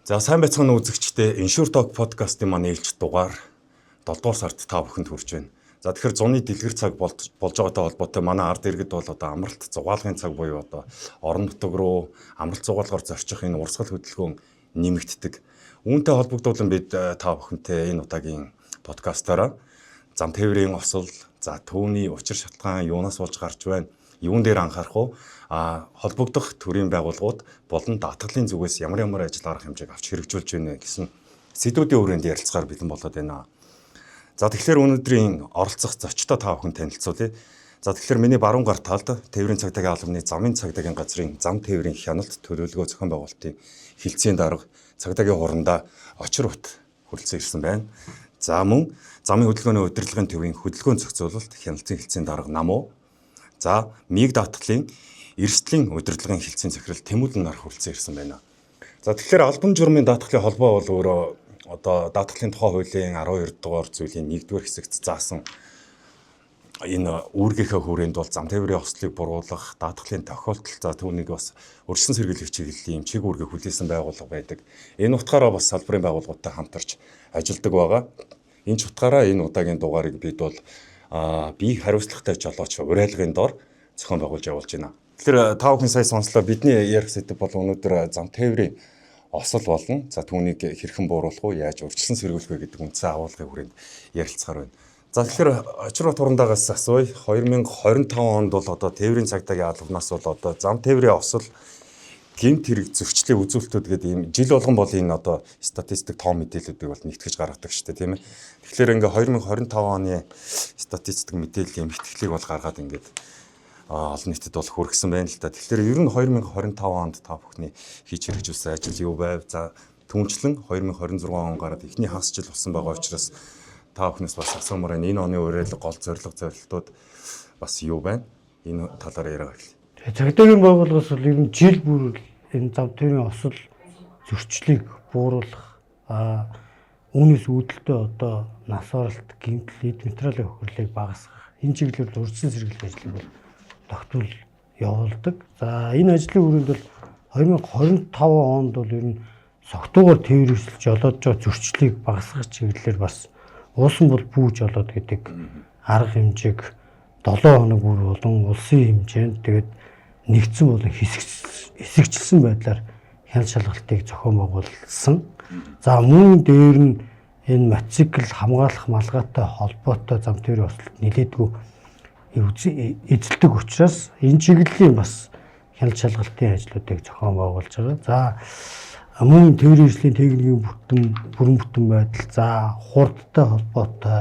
За сайн байцгаана үзэгчдээ Ensure Talk подкастын маань ээлж дугаар 7 дугаар сард та бүхэнд хүрч байна. За тэгэхээр зуны дэлгэр цаг болж байгаатай холбоотой манай ард иргэд бол одоо амралт зугаалгын цаг буюу одоо орон нутаг руу амралт зугаалгаар зорчих энэ урсгал хөдөлгөөн нэмэгддэг. Үүнтэй холбогдуулан бид та бүхэнтэй энэ удаагийн подкастаараа зам тээврийн осол, за түүний учир шалтгаан юунаас болж гарч байна? Юун дээр анхаарах уу? Холбогдох төрийн байгууллагууд болон даатгалын зүгээс ямар ажил арга хэмжээг авч хэрэгжүүлж байна гэсэн сэдвүүдийн хүрээнд ярилцахаар бэлэн болоод байна. За тэгэхээр өнөөдрийн оролцох зочдоо та бүхэн танилцуулъя. За тэгэхээр миний баруун гар талд тээврийн цагдаагийн албаны замын цагдаагийн газрын зам тээврийн хяналт төлөвлөгөө зохион байгуулалтын хилцээний дарга цагдаагийн хурандаа очир ут хүрэлцэн ирсэн байна. За мөн замын хөдөлгөөний удирдлагын төвийн хөдөлгөөн зохицуулалт хяналтын хилцээний дарга Намуу. За МИГ даатгалын эрсдлийн удирдлагын хилцээний захирал Тэмүүлэн нар хүрэлцэн ирсэн байна. За тэгэхээр албан журмын даатгалын холбоо бол өөрөө одоо даатгалын тухай хуулийн 12 дугаар зүйлийн 1-р хэсэгт заасан энэ үүргийнхээ хүрээнд бол зам тээврийн ослыг буруулах, даатгалын тохиолдол, за түүнийг бас өршин сэргийлэх чиглэлийн чиг үүргийг хүлээсэн байгууллага байдаг. Энэ утгаараа бас салбарын байгууллагуудтай хамтарч ажилладаг байгаа. Энэ ч утгаараа энэ удаагийн дугаарыг бид бол бие хариуцлагатай жолооч уриалгын дор зохион байгуулж явуулж байна. Тэгэхээр та бүхэн сая сонслоо бидний ярих сэдэв бол өнөөдөр зам тээврийн осол болон за түүнийг хэрхэн бууруулах уу, яаж урьдчилан сэргийлэх вэ гэдэг үндсэн агуулгын хүрээнд ярилцахаар байна. За тэгэхээр очир бат хурандаагаас асууя. 2025 онд бол одоо тээврийн цагдаагийн албанаас бол одоо зам тээврийн осол гэмт хэрэг зөрчлийн үзүүлэлтүүд гэдэг ийм жил болгон бол энэ одоо статистик тоон мэдээллүүдийг бол нэгтгэж гаргадаг шүү дээ, тийм ээ. Тэгэхээр ингээ 2025 оны статистик мэдээллийн мэтгэлийг бол гаргаад ингээд олон нийтэд бол хүргэсэн байна л да. Тэгэхээр ер нь 2025 онд та бүхний хийж хэрэгжүүлсэн ажил юу байв? За түнчлэн 2026 он гараад эхний хагас жил болсон байгаа учраас та бүхнээс бас асуумаар энэ оны уриалга гол зорилготууд бас юу байна? Энэ талаар яриа хэлье. Цагдаагийн байгууллагаас бол ер нь жил бүр энэ зам тээврийн осол зөрчлийг бууруулах үүнээс үүдэлтэй одоо нас оролт, гэмтэл, эд материалын хохирлыг багасгах энэ чиглэлээр урьдчилан сэргийлэх ажлыг бол тогтвол явуулдаг. За энэ ажлын хүрээнд бол 2025 онд бол ер нь согтуугаар тээвэрлэж жолоодж байгаа зөрчлийг багасгах чиглэлээр бас уусан бол бүү жолоод гэдэг арга хэмжээг 7 хоног бүр болон улсын хэмжээнд тэгээд нэгдсэн болон хэсэгчилсэн байдлаар хяналт шалгалтыг зохион байгуулсан. За мөн дээр нь энэ мотоцикл хамгаалах малгайтай холбоотой зам тээврийн ослт нэлээдгүй эзэлдэг учраас энэ чиглэлийн бас хяналт шалгалтын ажлуудыг зохион байгуулж байгаа. За мөн тээврийн ажлын техникийн бүрэн бүтэн байдал, за хурдтай холбоотой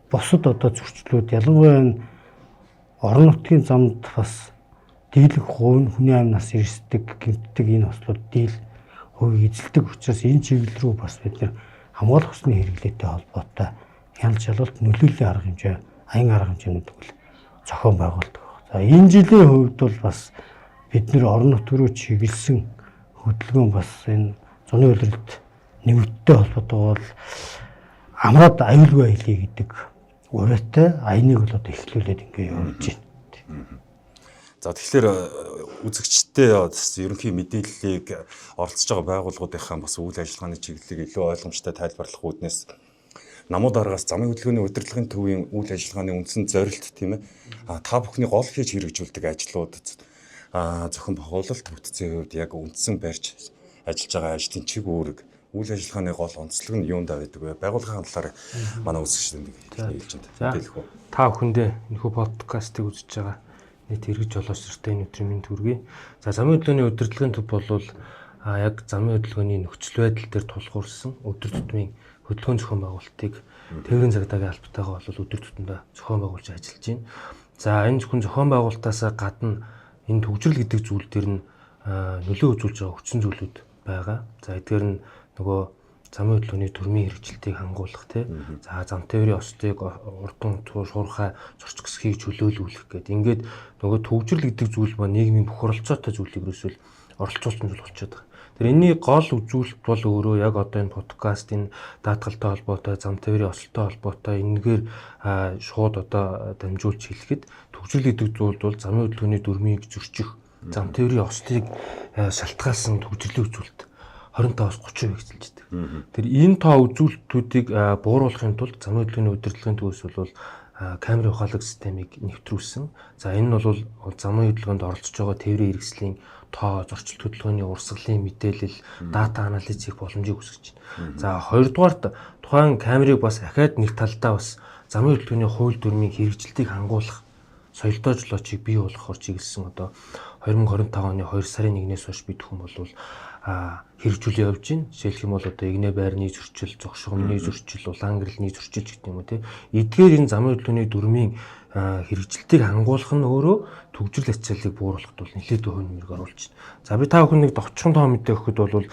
бусад одоо зөрчлүүд ялангуяа энэ орон нутгийн замд бас дийлэх хувь нь хүний амнаас ирсдэг, гэмтдэг энэ ослууд дийл хувийг эзэлдэг учраас энэ чиглэл рүү бас бид нэр хамгаалах усны хэрэглээтэй холбоотой хяналт шалгалт нөлөөллийн арга хэмжээ, аян арга хэмжээнүүд бол зохион байгуулдаг. За энэ жилийн хувьд бол бас бид нэр орон нутг руу чиглэсэн хөдөлгөөн бас энэ зуны улиралд нэмэгдэлтэй холбоотой бол амраад аюулгүй аялье гэдэг ураатай аяныг бол одоо эхлүүлээд ингээ явуулж байна. За тэгэхээр үзэгчтэй ерөнхий мэдээллийг оролцож байгаа байгууллагуудынхаа бас үйл ажиллагааны чиглэлийг илүү ойлгомжтой тайлбарлах үүднээс Намуу дараагаас замын хөдөлгөөний удирдлагын төвийн үйл ажиллагааны үндсэн зорилт тийм ээ. Та бүхний гол хийж хэрэгжүүлдэг ажлууд зөвхөн бохиололт бүтцийн хувьд яг үндсэн барьж ажиллаж байгаа ажлын чиг үүрэг үйл ажиллагааны гол онцлог нь юунд байдаг вэ? Байгууллагын хандлаар манай үзэгчдэнд хэлж байна. Хэлэх үү? Та бүхэндээ энэхүү подкастыг үзэж байгаа нийт эргэж жолооч нартай энэ өдрийн мэнд хүргэе. За замын хөдөлгөөний удирдлагын төв бол яг замын хөдөлгөөний нөхцөл байдал дээр тулгуурсан өдөр тутмын хөдөлгөөн зохион байгуулалтыг тээврийн цагдаагийн албатайгаа бол өдөр тутамдаа зохион байгуулж ажиллаж байна. За энэ зөвхөн зохион байгуулалтаас гадна энэ төвчрөл гэдэг зүйл дээр нь нөлөө үзүүлж байгаа хүчин зүйлүүд байгаа. За эдгээр нь нөгөө замын хөдөлгөөний төрмийн хэрэгжилтийг хангуулах тийм. За зам тээврийн ослыг урдан шуурхай зорчих гэсхийг чөлөөлүүлэх гэдэг. Ингээд нөгөө төвчрөл гэдэг зүйл ба нийгмийн бүх оролцоотой зүйлийг ерөөсөө оролцуулсан зүйл болчиход байгаа. Тэр энэний гол үзүүлэлт бол өөрөө яг одоо энэ подкастын даатгалтай холбоотой, зам тээврийн ослтой холбоотой энэгээр шууд одоо дамжуулж хэлэхэд төвчрөл гэдэг зүйл бол замын хөдөлгөөний дүрмийг зөрчих, зам тээврийн ослыг шалтгаалсан төвчрлийн үзүүлэлт 25-аас 30% хэзэлждэг. Тэр энэ тоо үзүүлэлтүүдийг бууруулахын тулд замын хөдөлгөөний удирдлагын төвөөс бол камерын ухаалаг системийг нэвтрүүлсэн. За энэ нь бол замын хөдөлгөөнд оролцож байгаа тээврийн хэрэгслийн тоо, зорчилт хөдөлгөөний урсгалын мэдээлэл, дата анализ хийх боломжийг үүсгэж байна. За хоёрдугаарт тухайн камерыг бас ахаад нэг талдаа бас замын хөдөлгөөний хууль дүрмийн хэрэгжилтийг хангуулах соёлтой жолоочийг бий болгохоор чиглэсэн одоо 2025 оны 2 сарын 1-ээс хойш бид хүн бол хэрэгжүүлээ явж байна. Жишээлх юм бол одоо игнэ байрны зөрчил, зогшгомны зөрчил, улаан гэрэлний зөрчил гэх юм уу те. Эдгээр энэ замын хөдөлгөөний дүрмийн хэрэгжилтийг хангуулах нь өөрөө төгжрөл ачааллыг бууруулахад бол нэлээд хувь нэмрэг оруулж байна. За би та бүхэн нэг товчхон тоо мэдээ өгөхөд бол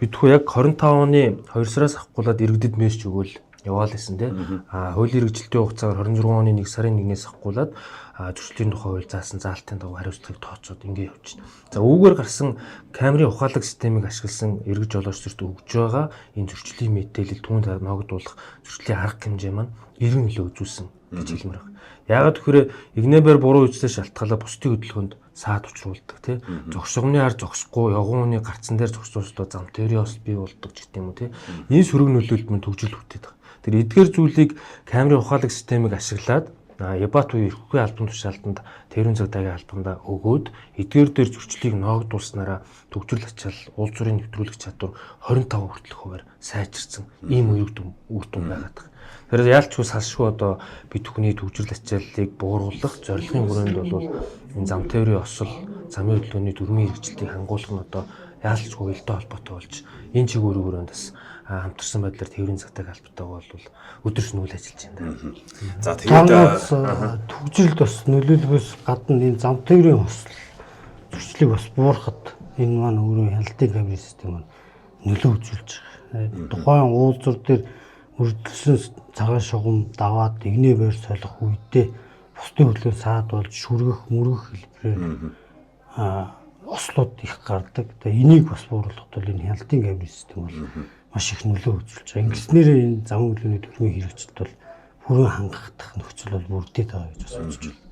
бидхүү яг 25 оны 2 сараас авахгүйд иргэдэд мессеж өгөөл яваал гэсэн те. Хуулийн хэрэгжилтийн хугацаагаар 26 оны 1 сарын 1-ээс авахгүйд зөрчлийн тухай хууль заасан заалтын дагуу хариуцлагыг тооцоод ингэ явж байна. За үүгээр гарсан камерын ухаалаг системийг ашигласан эргэж жолоочдод өгж байгаа энэ зөрчлийн мэдээлэл түүнд ногдуулах зөрчлийн арга хэмжээ маань 90 нөлөө үзүүлсэн гэж хэлмээр байна. Яагаад гэвэл игнэбэр буруу үйлчлэл шалтгаалаа бусдын хөдөлгөөнд саад учруулдаг тий. Зогшгомны ар зогсохгүй, явгууны гарцсан дээр зогсуулсноо зам теориос бий болдог ч гэдэг юм уу тий. Энэ сөрөг нөлөөлөлд төгжил хүртээд байгаа. Тэр эдгээр зүйлийг камерын ухаалаг системийг ашиглаад Ябат үе эрхгүй албан тушаалтанд тээврийн цагдаагийн албанда өгөөд эдгээр дээр зөрчлийг ногдуулснараа төгжрөл ачаал улс төрийн нэвтрүүлэх чадвар 25% хүртэлх хуваар сайжирсан ийм үр дүн байгаад байна. Тэгэхээр яалчгүй салшгүй одоо бид бүхний төгжрөл ачааллыг бууруулах зорилгын хүрээнд бол энэ зам тээврийн осол замын хөдөлгөөний дүрмийн хэрэгжилтийг хангуулах нь одоо яалчгүй илтэй холбоотой болж энэ чиг өрөөрөнд бас хамтарсан байдлаар тээврийн цагдаагийн албатайгаа бол өдөржин үйл ажиллаж байна. За тэгээд төгжрөлд бас нөлөөлөхөөс гадна энэ зам тээврийн осол зөрчлийг бас буурахад энэ маань өөрөө хяналтын камерын систем маань нөлөө үзүүлж байгаа. Тухайн уулзуур дээр өрдөлсөн цагаан шугам даваад игнэ байр солих үедээ бусдын хөдөлгөөн саад болж шүргэх, мөргөх хэлбэрээр ослууд их гардаг. Тэгээ энийг бас бууруулахад бол энэ хяналтын камерын систем бол маш их нөлөө үзүүлж байгаа. Ингэснээр энэ замын хөдөлгөөний дүрмийн хэрэгжилт бол бүрэн хангагдах нөхцөл бол бүрдээд байгаа гэж бас бодож байна.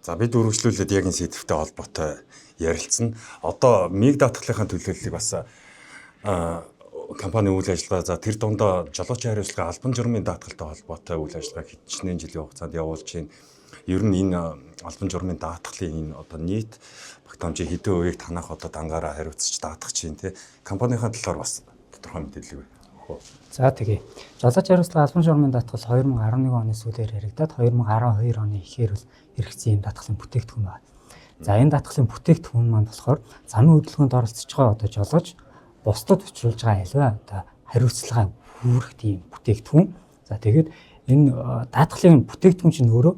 За бид үргэлжлүүлээд яг энэ сэдвтэй холбоотой ярилцсан. Одоо миг даатгалынхаа төлөөллийг бас компани үйл ажиллагаа за тэр дундаа жолоочийн хариуцлага албан журмын даатгалтай холбоотой үйл ажиллагаа хичнээн жилийн хугацаанд явуулж байна. Ер нь энэ албан журмын даатгалын энэ одоо нийт багтаамжийн хэдэн хувийг танах одоо дангаараа хариуцж даатгах чинь тий компанийн талаар бас тодорхой мэдээлэл өгөө. За тэгээ. Жолооч хариуцлага албан журмын даатгал 2011 оны сүүлээр яригадаад 2012 оны эхээр бол хэрэгцсэн юм даатгалын бүтээгдэхүүн байна. За энэ даатгалын бүтээгдэхүүн маань болохоор замын хөдөлгөөнд оролцож байгаа одоо жолооч бусдад учруулж байгаа альва одоо хариуцлага хүрэх тийм бүтээгдэхүүн. За тэгээд энэ даатгалын бүтээгдэхүүн чинь өөрөө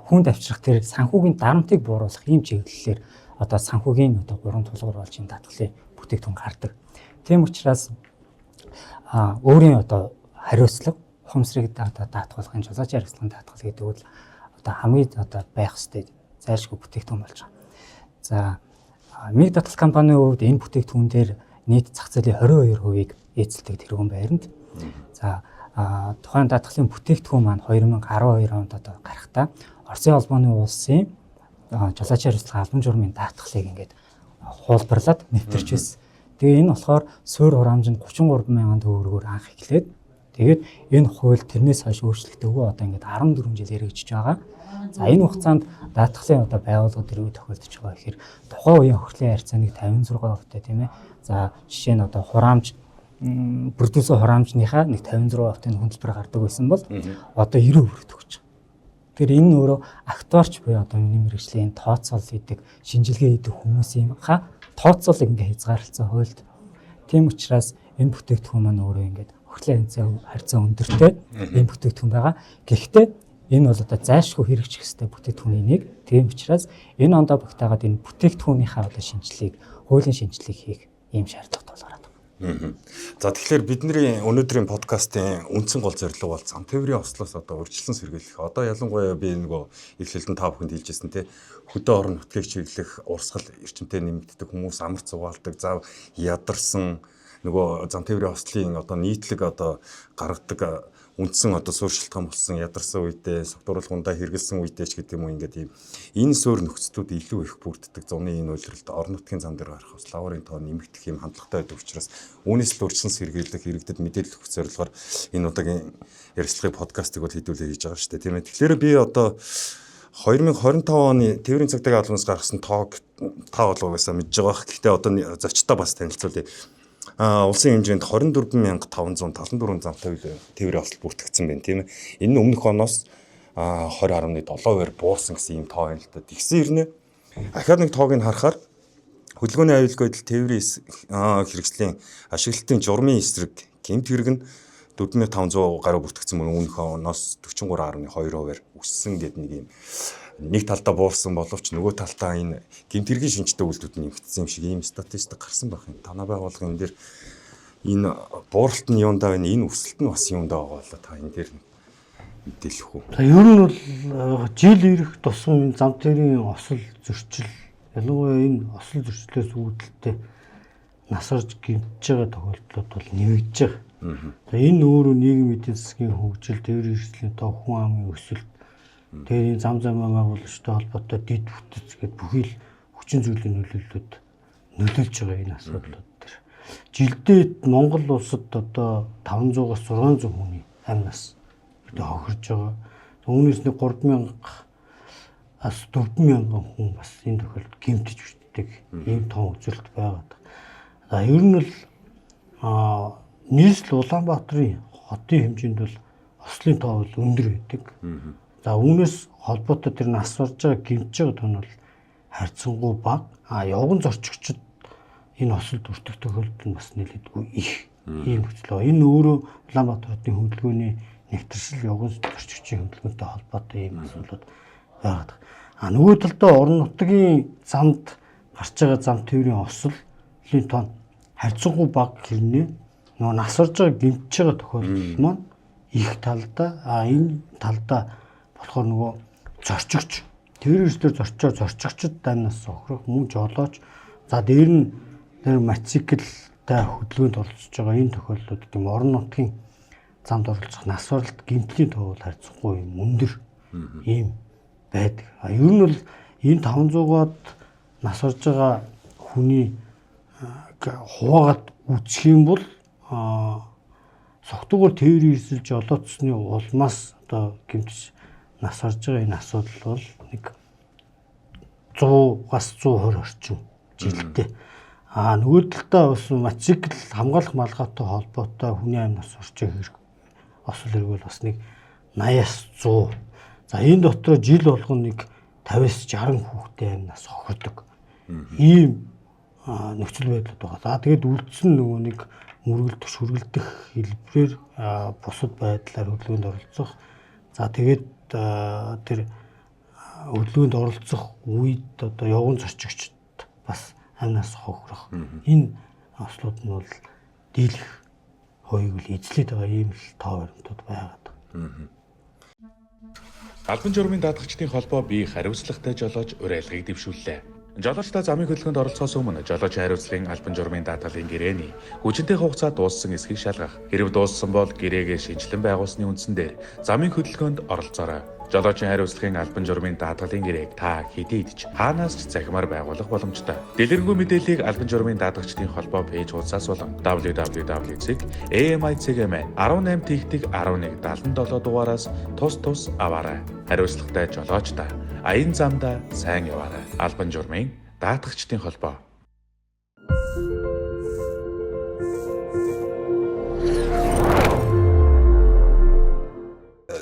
хүнд авчрах тэр санхүүгийн дарамтыг бууруулах ийм чиглэлээр одоо санхүүгийн одоо 3 тулгуур болж энэ даатгалын бүтээгдэхүүн гардаг. Тийм учраас өөрийн одоо хариуцлага ухамсарыг одоо даатгуулахын жолоочийн хариуцлагын даатгал гэдэг бол одоо хамгийн одоо байх ёстой зайлшгүй бүтээгдэхүүн болж байгаа. За миг даатгал компанийн хувьд энэ бүтээгдэхүүн дээр нийт зах зээлийн 22%-ийг эзэлдэг тэргүүн байранд. За тухайн даатгалын бүтээгдэхүүн маань 2012 онд одоо гарахдаа Оросын холбооны улсын жолоочийн хариуцлага албан журмын даатгалыг ингээд хуулбарлаад нэвтэрч байсан. Тэгээ энэ болохоор суурь хураамжинд 33,000 төгрөгөөр анх эхлээд тэгээд энэ хууль тэрнээс хойш өөрчлөгдөгөө одоо ингээд 14 жил хэрэгжиж байгаа. За энэ хугацаанд даатгалын одоо байгууллага дөрөв тохиолдож байгаа гэхээр тухайн үеийн хөртлийн харьцааныг 56% тийм ээ. За жишээ нь одоо хураамж продюсер хураамжныхаа нэг 56% хөтөлбөр гардаг байсан бол одоо 90% төгсөж байгаа. Тэгэхээр энэ өөрөө актуарч буюу одоо миний мэргэжлийн тооцоол хийдэг, шинжилгээ хийдэг хүмүүсийнхаа тооцоолыг ингээ хязгаарлалцсан хуульд. Тийм учраас энэ бүтээгдэхүүн маань өөрөө ингээд хөртлийн харьцаа өндөртэй энэ бүтээгдэхүүн байгаа. Гэхдээ энэ бол одоо зайлшгүй хэрэгжих ёстой бүтээгдэхүүний нэг. Тийм учраас энэ ондоо багтаагаад энэ бүтээгдэхүүнийхаа одоо шинжилгээг, хуулийн шинжилгээг хийх ийм шаардлага тулгараад байна. За тэгэхээр бидний өнөөдрийн подкастын үндсэн гол зорилго бол зам тээврийн ослоос одоо урьдчилан сэргийлэх. Одоо ялангуяа би нөгөө эхлэлдэн та бүхэнд хэлжсэн те хөдөө орон нутгийг чиглэх урсгал эрчимтэй нэмэгддэг хүмүүс амар цугаалдаг, зав ядарсан нөгөө зам тээврийн ослын одоо нийтлэг одоо гаргадаг үндсэн одоо суурь шалтгаан болсон ядарсан үедээ согтууруулгундаа хэрэгэлсэн үедээ ч гэдэг юм уу ингээд ийм энэ суурь нөхцлүүд илүү их бүрддэг зуны энэ үйлрэлд орон нутгийн зам дээр гарах бас лаврын тоо нэмэгдэх юм хандлагатай байдаг учраас үүнээс л урьдчилан сэргийлэх иргэдэд мэдээлэл өгөх зорилгоор энэ удаагийн ярилцлагын подкастыг бол хэдүүлээ хийж байгаа шүү дээ тийм ээ. Тэгэхээр би одоо 2025 оны тээврийн цагдаагийн албанаас гаргасан тоог та болгоогоосаа мэдж байгаа. Гэхдээ одоо зочдоо бас танилцуулъя. Улсын хэмжээнд 24574 замтай тээврийн осол бүртгэгдсэн байна тийм ээ. Энэ нь өмнөх оноос 20.7%-аар буурсан гэсэн юм тоо байна л да. Тэгсэн ирнэ. Ахаад нэг тоог нь харахаар хөдөлгөөний аюулгүй байдал тээврийн хэрэгслийн ашиглалтын журмын эсрэг гэмт хэрэг нь 4500 гаруй бүртгэгдсэн мөн өмнөх оноос 43.2%-аар өссөн гэдэг нэг юм нэг талдаа буурсан боловч нөгөө талдаа энэ гэмт хэргийн шинжтэй үйлдэлүүд нь нэмэгдсэн юм шиг ийм статистик гарсан байх юм. Танай байгууллага энэ дээр энэ бууралт нь юундаа байна, энэ өсөлт нь бас юундаа байгаа болоо та энэ дээр мэдээлэх үү. За ер нь бол жил ирэх тусам энэ зам тээврийн осол зөрчил ялангуяа энэ осол зөрчлөөс үүдэлтэй насарж гэмтэж байгаа тохиолдлууд бол нэмэгдэж байгаа. За энэ өөрөө нийгмийн эдийн засгийн хөгжил, тээврийн хэрэгслийн тоо, хүн амын өсөлт, тээврийн зам байгууламжтай холбоотой дэд бүтэц гэдэг бүхий л хүчин зүйлийн нөлөөлж байгаа энэ асуудлууд дээр. Жилдээ Монгол улсад одоо 500-аас 600 хүний амь нас хохирж байгаа. Үүнээс нэг 3000-аас 4000 хүн бас энэ тохиолдолд гэмтэж битдэг ийм том үзүүлэлт байгаа. За ер нь л нийслэл Улаанбаатарын хотын хэмжээнд бол ослын тоо бол өндөр байдаг. За үүнээс холбоотой тэр нас орж байгаа гэмтэж байгаа тоо нь бол харьцангуй бага. Явган зорчигчид энэ осолд өртөх тохиолдол нь бас нэлээдгүй их ийм нөхцөл. Энэ өөрөө Улаанбаатар хотын хөдөлгөөний нэгтгэршил явган зорчигчийн хөдөлгөөнтэй холбоотой ийм асуудлууд байгаа. Нөгөө талдаа орон нутгийн замд гарч байгаа зам тээврийн ослын тоо харьцангуй бага хэрнээ нөгөө нас орж байгаа гэмтэж байгаа тохиолдол маань их талдаа энэ талдаа болохоор нөгөө зорчигч тээврийн зорчигчд данаас охирох мөн жолооч за дээр нь мотоциклтай хөдөлгөөнд оролцож байгаа энэ тохиолдлууд гэм орон нутгийн замд оролцох нас оролт гэмтлийн тоо бол харьцангуй юм өндөр ийм байдаг. Ер нь бол энэ 500-аад нас орж байгаа хүний хуваагаад үүсэх юм бол согтуугаар тээврийн эсэл жолоодсны улмаас одоо гэмтэж нас орж байгаа энэ асуудал бол нэг 100-аас 120 орчим жилдээ. Нөгөө талдаа бас мотоцикл хамгаалах малгайтай холбоотой хүний амь нас орчих хэрэг осол хэрэг бол бас нэг 80-аас 100. За энэ дотор жил болгоно нэг 50-аас 60 хүүхдээ амь нас хохирдог. Ийм нөхцөл байдал байгаа. За тэгээд үлдсэн нөгөө нэг мөргөлдөх, шүргэлдэх хэлбэрээр бусад байдлаар хөдөлгөөнд оролцох. За тэгээд тэр хөдөлгөөнд оролцох үед одоо явган зорчигчд бас амнаас хохирох. Энэ ослууд нь бол дийлэх хоёуг л эзлээд байгаа ийм л тоо баримтууд байгаад. Албан журмын даатгагчдын холбоо бие хариуцлагатай жолооч уриалгыг дэвшүүллээ. Жолоочтой замын хөдөлгөөнд оролцохоос өмнө жолоочийн хариуцлагын албан журмын даатгалын гэрээний хүчинтэй хугацаа дууссан эсхийг шалгах. Хэрв дууссан бол гэрээгээ шинжилэн байгуулсны үндсэн дээр замын хөдөлгөөнд оролцоорой. Жолоочийн хариуцлагын албан журмын даатгалын гэрээг та хэдий идэж хаанаас ч захимаар байгуулах боломжтой. Дэлгэрэнгүй мэдээллийг албан журмын даатгагчдын холбоо пэйж хуудасаас болон www.amai.18-1177 дугаараас тус аваарай. Хариуцлагатай жолоочтой аян замдаа сайн яваарай. Албан журмын даатгагчдын холбоо.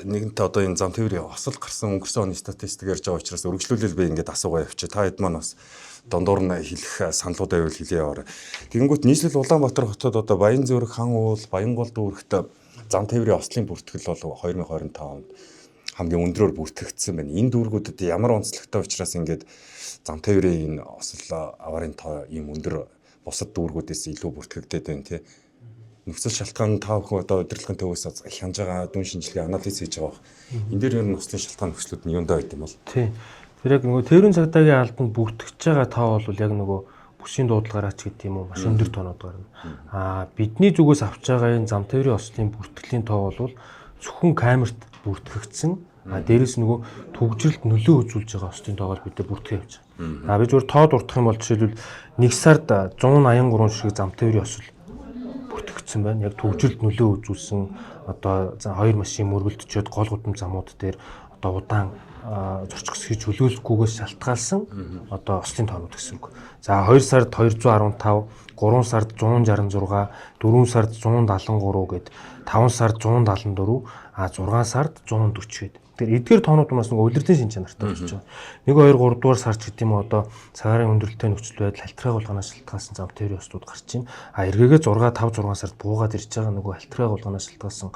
Нэгэнтээ одоо энэ зам тээврийн осол гарсан өнгөрсөн оны статистик ярьж байгаа учраас өргөжлүүлэл би ингээд асуугаа явчих. Та хэд маань бас дондуур нь хэлэх саналууд байвал хэлээ яваарай. Тэгэнгүүт нийслэл Улаанбаатар хотод одоо Баянзүрх, Хан уул, Баянгол дүүрэгт зам тээврийн ослын бүртгэл бол 2025 онд хамгийн өндрөөр бүртгэгдсэн байна. Энэ дүүргүүдэд ямар онцлогтой учраас ингээд зам тээврийн энэ осол аварын тоо ийм өндөр бусад дүүргүүдээс илүү бүртгэгдээд байна тий. Нөхцөл шалтгаан та бүхэн одоо удирдлагын төвөөс хянаж байгаа дүн шинжилгээ анализ хийж байгаа. Энэ дээр ер нь нөхцөлийн шалтгаан нөхцлүүд нь юундаа байд юм бол? Тий. Тэр яг нөгөө тээврийн цагдаагийн албанд бүртгэж байгаа тоо бол яг нөгөө бүсийн дуудлагаараа ч гэдэг юм уу маш өндөр тоонууд гарна. Бидний зүгээс авч байгаа энэ зам тээврийн ослын бүртгэлийн тоо бол зөвхөн камерт бүртгэгдсэн дээрээс нөгөө төгжрөлд нөлөө үзүүлж байгаа остын тоогоор бид бүртгэж явж байгаа. Би зөвхөн тоо дурдах юм бол жишээлбэл 1 сард 183 ширхэг зам тээврийн осол бүртгэгдсэн байна. Яг төгжрөлд нөлөө үзүүлсэн одоо 2 машин мөргөлдөж гол гудам замууд дээр одоо удаан зорчих хэсгийг чөлөөлөхгүйгээс шалтгаалсан одоо ослын тоонууд гэсэн үг. За 2 сард 215, 3 сард 166, 4 сард 173 гээд 5 сард 174, 6 сард 140 гээд. Тэгэхээр эдгээр тоонууд маань нэг улирлын шинж чанартай болж байгаа. 1 2 3 дугаар сард гэдэг юм одоо цагаарын өндөрлөлттэй нөхцөл байдал халтраа болгоноос шалтгаалсан зам тээврийн ослууд гарч байна. Эргээгээ 6 5 6 сард буугаад ирж байгаа нөгөө халтраа болгоноос шалтгаалсан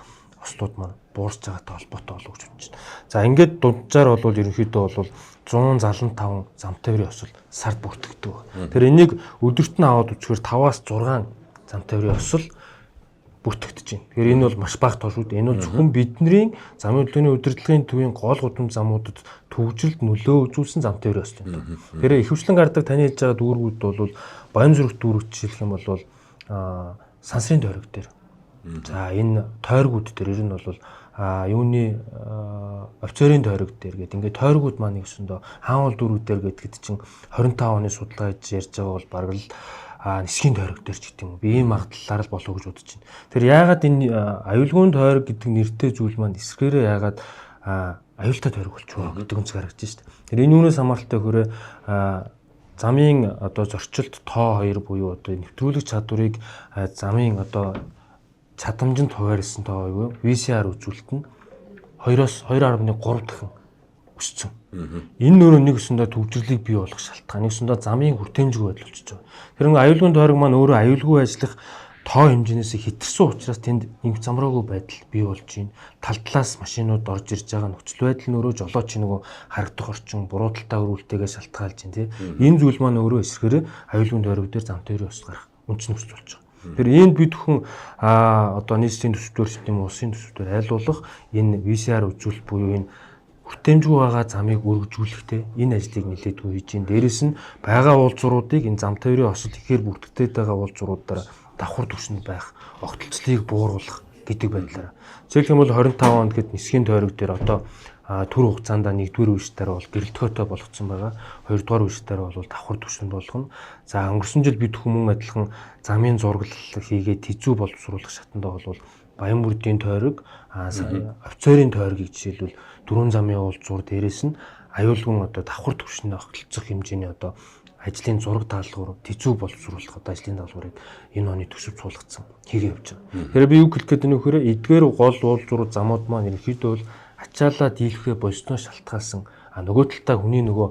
ослууд маань буурч байгаатай холбоотой болов гэж бодож байна. За ингээд дунджаар бол ерөнхийдөө бол 175 зам тээврийн осол сард бүртгэгддэг. Тэр энийг өдөрт нь аваад үзэхээр 5-аас 6 зам тээврийн осол бүртгэгдэж байна. Тэгэхээр энэ бол маш бага тоо шүү дээ. Энэ бол зөвхөн бидний замын хөдөлгөөний удирдлагын төвийн гол гудам замуудад төгжрөлд нөлөө үзүүлсэн зам тээврийн осол юм. Тэгэхээр ихэвчлэн гардаг таны хэлж байгаа дүүргүүд бол баян зүрх дүүрэгч хэлэх юм бол сансрын тойрог дээр. За энэ тойргууд дээр ер нь бол юуны офицерын тойрог дээр гэдэг ингээд тойргууд маань нэгсэндээ хаанвал дүүрүүд дээр гэдгэд чинь 25 оны судалгаа хийж ярьж байгаа бол бараг л нисхийн тойрог дээр ч гэдэг юм. Би ийм магадлалаар л болов гэж бодож байна. Тэр яагаад энэ аюулгүйн тойрог гэдэг нэртэй зүйл маань эсрэгээрээ яагаад аюултай тойрог болчихвоо гэдэг үнцэг харагдаж байна шүү дээ. Тэр энэ юунаас хамааралтай хөрөө замын одоо зорчилт тоо 2 буюу одоо нэвтрүүлэх чадварыг замын одоо чадамжинд хуваарлсан тоо юу VCR үзүүлэлт нь 2-оос 2.3 дахин өссөн. Энэ нөрөө нэг өсөндөө төвжирлийг бий болгох шалтгаан. Нэг өсөндөө замын хүртээмжгүй байдал болчихж байгаа. Тэр нэг аюулгүйн тойрог маань өөрөө аюулгүй ажиллах тоо хэмжээнээс хэтэрсэн учраас тэнд нэг замраагүй байдал бий болж байна. Тал талаас машинууд орж ирж байгаа нөхцөл байдал нь өөрөө жолооч нөгөө харагдах орчин буруу талтай өрүүлтэйгээ шалтгаалж байна тий. Энэ зүйл маань өөрөө эсрэгээр аюулгүйн тойрог дээр зам тээврийн ус гарах үндэс нөхцөл болж байгаа. Тэр энд бид бүхэн одоо нийслэлийн төсөвтөр ч гэдэм улсын төсөвтөр айлуулах энэ VCR үзүүлэлт буюу энэ хүртээмжгүй байгаа замыг өргөжүүлэхтэй энэ ажлыг нэлээдгүй хийж байна. Дээрээс нь байгаа уулзууруудыг энэ зам тээврийн осол ихээр бүртгэгдээд байгаа уулзууруудаар давхар түвшинд байх огтлцлыг бууруулах гэдэг байдлаар. Жишээлх юм бол 25 онд гэд нисхийн тойрог дээр одоо төр хугацаанд 1-р үештээр бол гэрэлтгөөтэй болгоцсон байгаа. 2-р үештээр бол давхар түвшинд болгоно. За өнгөрсөн жил бид хүмүүн адилхан замын зураглал хийгээд тэзүү боловсруулах шатанда бол баян бүрдийн тойрог, офицерын тойрогийг жишээлбэл 4 замын уулзуур дээрээс нь аюулгүйн одоо давхар түвшинд огтлцох хэмжээний одоо ажлын зураг даалгавар тэзүү боловсруулах одоо ажлын даалгаврыг энэ оны төсөв цуулгацсан хийгээ явж байгаа. Тэгэхээр би юу хэлэх гээд байна вэ гэхээр эдгээр гол уулзуур замууд маань ерөнхийдөө бол ачаалаа дийлэхээ болсноос шалтгаалсан нөгөө талдаа хүний нөгөө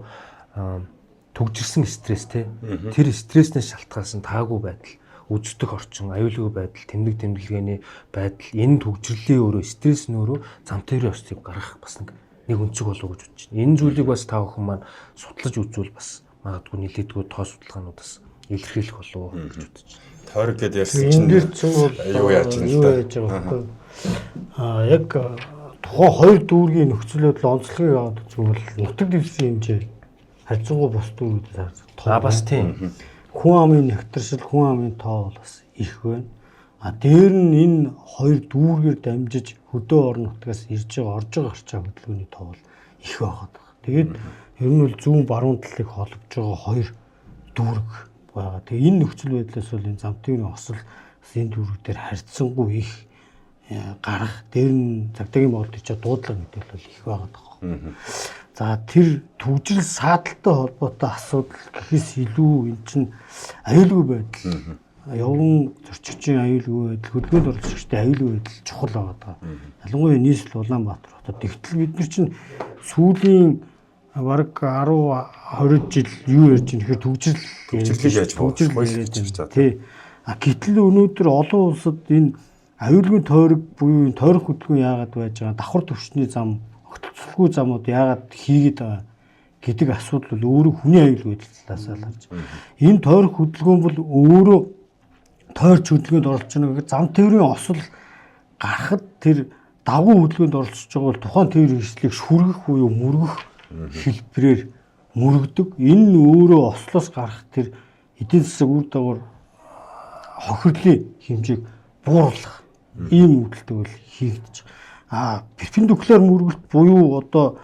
төгжирсэн стресс те тэр стресснээс шалтгаалсан таагүй байдал үздэг орчин аюулгүй байдал тэмдэг тэмдэглэгээний байдал энэ төгжрлийн өөрөө стресс нь өөрөө зам тээврийн осыг гаргах бас нэг үнцэг болов уу гэж бодож байна. Энэ зүйлийг бас та бүхэн маань судлаж үзвэл бас магадгүй нэлээдгүй тоо судалгаануудаас илэрхийлэх болов уу гэж бодож байна. Тойрог гэдээ ярьсан чинь юу яаж байгаа вэ? Яг тухайн хоёр дүүргийн нөхцөл байдал онцлогийг аваад үзвэл нутаг дэвсийн хэмжээ харьцангуй бус дүүрүүдээс бас тийм. Хүн амын нэгтршил, хүн амын тоо бол бас их байна. Дээр нь энэ хоёр дүүргээр дамжиж хөдөө орон нутгаас ирж байгаа орж байгаа гарч байгаа хөдөлгөөний тоо бол их байгаад байна. Тэгээд ер нь бол зүүн баруун талыг холбож байгаа хоёр дүүрэг байгаа. Тэгээ энэ нөхцөл байдлаас бол энэ зам тээврийн осол энэ дүүргүүдээр харьцангуй их гарах, дээр нь цагдаагийн боолт хийж дуудлага гэдэг бол их байгаад байгаа. За тэр төвжрэл саадалтай холбоотой асуудал гэхээс илүү эн чинь аюулгүй байдал. Явган зорчигчийн аюулгүй байдал, хөдөлгөөнд оролцогчдын аюулгүй байдал чухал байгаа. Ялангуяа нийслэл Улаанбаатар хотод. Тэгтэл бид нар чинь сүүлийн бараг 10-20 жил юу ярьж байгаа нөхөр төвжирлийг яаж төвжирл. Тий. Гэтэл өнөөдөр олон улсад энэ аюулгүй тойрог буюу энэ тойрог хөдөлгөөн яагаад байж байгаа, давхар түвшний зам, огтлцолгүй замууд яагаад хийгээд байгаа гэдэг асуудал бол өөрөө хүний аюулгүй талаас л гарч. Энэ тойрог хөдөлгөөн бол өөрөө тойрч хөдөлгөөнд оролцож байгаа гэх зам тээврийн осол гарахад тэр давгүй хөдөлгөөнд оролцож байгаа бол тухайн тээврийн хэрэгслийг шүргэх буюу мөргөх хэлбэрээр мөргөдөг. Энэ нь өөрөө ослоос гарах тэр эдийн засаг үр дагавар хохирлын хэмжээг бууруулах ийм үйлдэл бол хийгдэж. перпендикуляр мөргөлт буюу одоо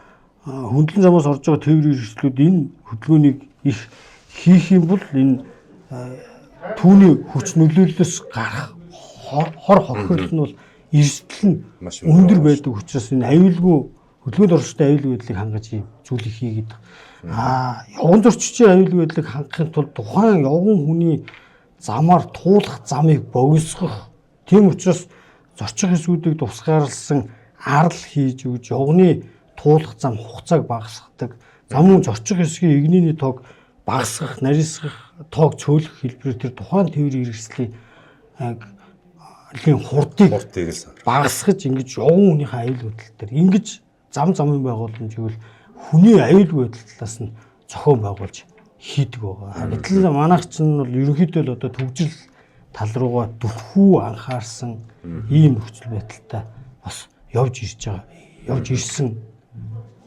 хөндлөн замаас орж байгаа тээврийн хэрэгслүүд энэ хөдөлгөөнийг их хийх юм бол энэ түүний хүч нөлөөллөөс гарах хор хохирол нь бол эрсдэл нь өндөр байдаг учраас энэ аюулгүй хөдөлгөөнд орштой аюулгүй байдлыг хангаж ийм зүйлийг хийгээд явган зорчигчийн аюулгүй байдлыг хангахын тулд тухайн явган хүний замаар туулах замыг богиносгох. Тийм учраас зорчих хэсгүүдийг тусгаарласан арал хийж өгч явганы туулах зам хугацааг багасгадаг. Замын зорчих хэсгийн игнийний тоог багасгах, нарийсгах, тоог цөөлөх хэлбэрээр тэр тухайн тээврийн хэрэгслийн хурдыг багасгаж ингэж явган хүнийхээ аюулгүй байдал дээр ингэж замын байгууламжийг бол хүний аюулгүй байдал талаас нь зохион байгуулж хийдэг байгаа. Гэтэл манайх чинь бол ерөнхийдөө л одоо төвжил тал руугаа дүрхүү анхаарсан ийм нөхцөл байдалтай бас явж ирсэн.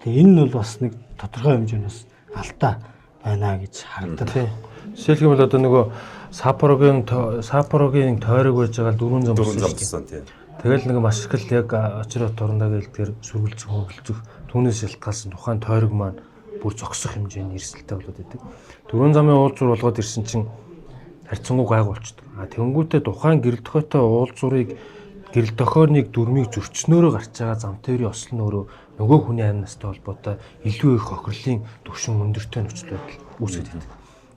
Тэгээ энэ нь бол бас нэг тодорхой хэмжээнээс алдаа байна гэж харагдав. Жишээлх юм бол одоо нөгөө Саппорогийн тойрог байж байгаа 4 зам болсон тийм. Тэгэл нэг маш их л яг очрот орондоо гэлдгээр сүргэлзэх хөнгөлцөх түүнээс шалтгаалсан тухайн тойрог маань бүр зогсох хэмжээний эрсдэлтэй болоод идэг. 4 замын уулзуур болгоод ирсэн чинь харьцангуй гайгүй болчихдог. Тэнгүүтээ тухайн гэрэл тохиотой уулзуурыг гэрэл тохионыг дүрмийг зөрчснөөрөө гарч байгаа зам тээврийн осол нь өөрөө нөгөө хүний амь настай холбоотой илүү их хохирлын түвшин өндөртэй нөхцөл байдал үүсгэж байдаг.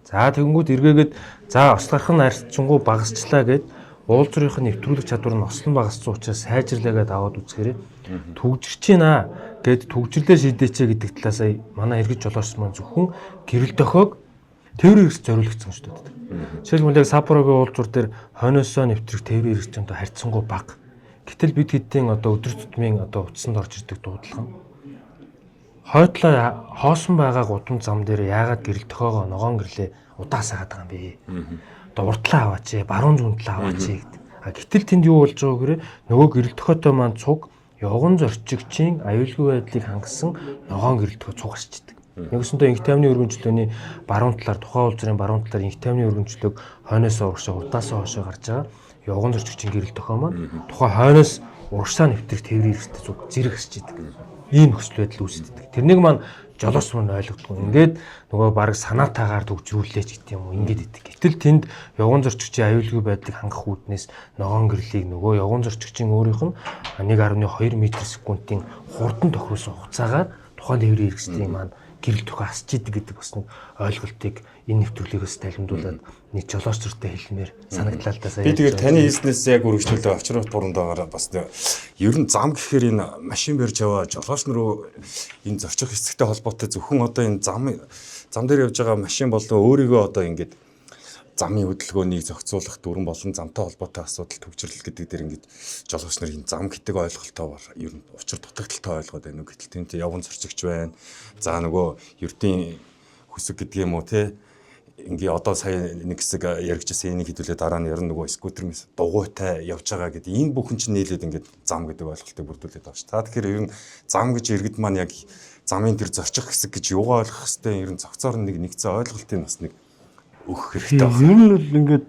За тэгэнгүүт эргээгээд ослгарх нь харьцангуй багасчлаа гэд уулзуурынх нь нэвтрүүлэх чадвар нь ослон багассан учраас сайжрлаагээд аваад үзэхээр төгжирч байна гэд төгжрлээ шийдээчээ гэдэг талаас манай эргэж жолооч маань зөвхөн гэрэл дохиог тээврийн хэрэгс зориулагдсан шүү дээ. Жишээлбэл яг Саппорогийн уулзуур дээр хойноосоо нэвтрэх тээврийн хэрэгс нь харьцангуй бага. Гэтэл бид хэдийн одоо өдөр тутмын одоо утсанд орж ирдэг дуудлага нь хойтлоо хоосон байгаа гудамж зам дээр яагаад гэрэл тохиогоо ногоон гэрлээ удаасаад байгаа юм бэ? Одоо уртлаа аваач, баруун зүүнтлээ аваач гэдэг. Гэтэл тэнд юу болж байгаа гэхээр нөгөө гэрэл тохиотой маань цуг явган зорчигчийн аюулгүй байдлыг хангасан ногоон гэрэл тохио цуг асчдаг. Нэгсэндээ инх тайвны өргөнчлөөний баруун талаар тухайн уулзрын баруун талаар инх тайвны өргөнчлөөг хойноосоо урагшаа урдаасаа хоошоо гарч байгаа явган зорчигчийн гэрэл тохио маань тухайн хойноос урагшаа нэвтрэх тээврийн хэрэгстэй зүг зэрэг асчдаг. Ийм нөхцөл байдал үүсдэг. Тэрнийг маань жолооч маань ойлгохгүй. Ингээд нөгөө баг санаатаагаар төгжрүүлээч гэдэг юм уу ингээд идэг. Гэтэл тэнд явган зорчигчийн аюулгүй байдлыг хангах үүднээс ногоон гэрлийг нөгөө явган зорчигчийн өөрийнх нь 1.2 м/с-ийн хурдан тохируулсан хугацаагаар тухайн тээврийн хэрэгслийн маань гэрэл тохио асч идэг гэдэг бас нэг ойлголтыг энэ нэвтрүүлгээс тайлбарлуулад нэг жолооч зүртэй хэлмээр санагдлаа л да. Би тэгээд таны хэлснээс яг үргэлжлүүлээ очрот буруундаагаар бас ер нь зам гэхээр энэ машин барьж яваа жолооч наруу энэ зорчих хэсэгтэй холбоотой зөвхөн одоо энэ зам дээр явж байгаа машин болон өөрийгөө одоо ингээд замын хөдөлгөөнийг зохицуулах дүрэн болон замтай холбоотой асуудал төвчрлэл гэдэг дээр ингээд жолооч нар энэ зам гэдэг ойлголтоо ер нь учир дутагдaltaй ойлгоод байна уу гэтэл тэнтэй явган зорчигч байна. За нөгөө ердийн хүсэг гэдэг юм уу те ингээ одоо сая нэг хэсэг яригчсан энийг хэдүүлээ дараа нь ярина нөгөө скутер дугуйтай явж байгаа гэдэг энэ бүхэн чинь нийлээд ингээд зам гэдэг ойлголтыг бүрдүүлээд байгаа ш. Та тэгэхээр ер нь зам гэж иргэд маань яг замын тэр зорчих хэсэг гэж юугаа ойлгох хэвээр ер нь зохицоор нэгцэн ойлголтыг бас нэг өгөх хэрэгтэй байна. Ер нь бол ингээд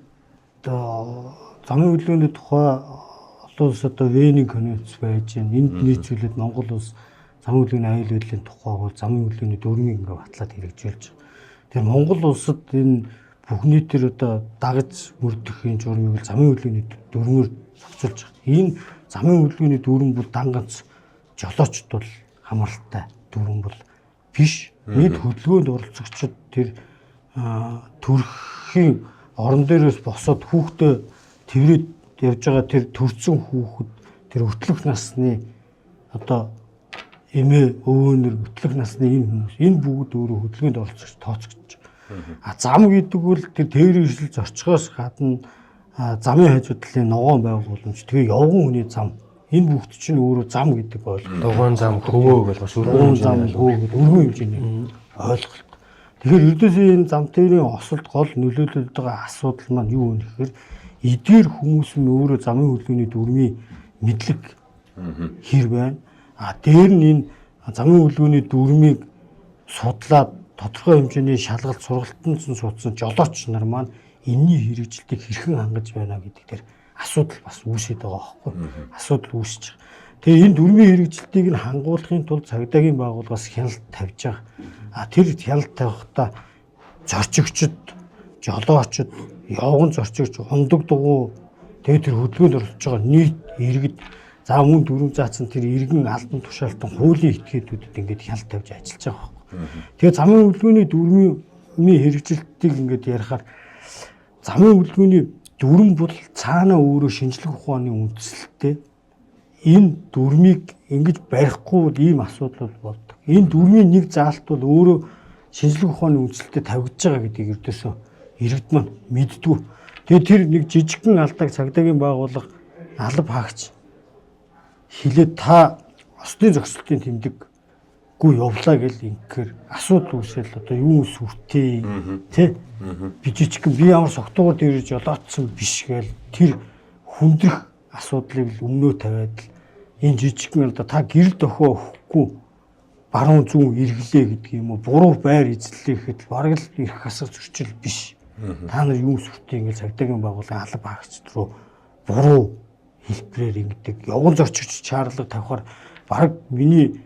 замын хөдөлгөөний тухай олон улс одоо Вений конвенц байж байна. Энд нийцүүлээд Монгол улс замын хөдөлгөөний аюул байдлын тухай бол замын хөдөлгөөний дүрмийг ингээд батлаад хэрэгжүүлж байгаа. Тэгэхээр Монгол улсад энэ бүхний төр одоо дагаж мөрдөхын журмыг замын хөдөлгөөний дүрмээр зохицуулж байгаа. Энэ замын хөдөлгөөний дүрм бол дан ганц жолоочд бол хамааралтай дүрм бол биш. Нийт хөдөлгөөнд оролцогчид тэр төрхийн орон дээрээс босоод хүүхдээ тэврээд явж байгаа тэр төрсэн хүүхэд тэр өтлөх насны одоо эмээ өвөөнөр өтлөх насны энэ бүгд өөрөө хөдөлгөөнд оролцож тооцогдож байгаа. Зам гэдэг бол тэр тээврийн хэрэгсэл зорчгоос гадна замын хажуу талын ногоон байгууламж тэгээ явган хүний зам энэ бүгд чинь өөрөө зам гэдэг ойлголт. Дугуйн зам хөвөө гэж бас өргөн зам хөвөө гэдэг өргөн хэмжээний ойлголт. Тэгэхээр ердөөсөө энэ зам тээврийн осолд гол нөлөөлөд байгаа асуудал маань юу вэ гэхээр эдгээр хүмүүс нь өөрөө замын хөдөлгөөний дүрмийн мэдлэг хэр байна. Дээр нь энэ замын хөдөлгөөний дүрмийг судлаад тодорхой хэмжээний шалгалт сургалтанд суудсан жолооч нар маань энэний хэрэгжилтийг хэрхэн хангаж байна гэдэг дээр асуудал бас үүсээд байгаа байхгүй. Асуудал үүсэж байгаа. Тэгээ энэ дүрмийн хэрэгжилтийг нь хангуулахын тулд цагдаагийн байгууллагаас хяналт тавьж байгаа. Тэр хяналт тавихдаа зорчигчд, жолоочд, явган зорчигч, ундаг дугуй тэгээ тэр хөдөлгөөнд оролцож байгаа нийт иргэд за мөн дүрм заасан тэр иргэн албан тушаалтан хуулийн этгээдүүдэд ингээд хяналт тавьж ажиллаж байгаа байхгүй. Тэгээ замын хөдөлгөөний дүрмийн хэрэгжилтийг ингээд ярихаар замын хөдөлгөөний дүрм бол цаанаа өөрөө шинжлэх ухааны үндэслэлтэй энэ дүрмийг ингэж барихгүй бол ийм асуудал болдог. Энэ дүрмийн нэг заалт бол өөрөө шинжлэх ухааны үндэслэлтэд тавигдж байгаа гэдгийг ердөөсөө иргэд маань мэддгүү. Тэгээ тэр нэг жижигхэн алдааг цагдаагийн байгууллага алба хаагч хилээд та ослын зохицолтын тэмдэггүй явлаа гэл ингэхээр асуудал үүсэл одоо юу сүртэй тий би жижигхэн би ямар согтуугаар дээрж жолоодсон биш гээл тэр хүндрэх асуудлыг л өмнөө тавиад л энэ жижигхэн одоо та гэрэл дохио өгөхгүй баруун зүүн эргэлээ гэдэг юм уу буруу байр эзлэлээ гэхэд бараг л их хасах зөрчил биш. Та нар юу сүртэй ингээл цагдаагийн байгууллагын алба хаагч руу буруу хэлбэрээр ингэдэг явган зорчигч чаарлага тавихаар бараг миний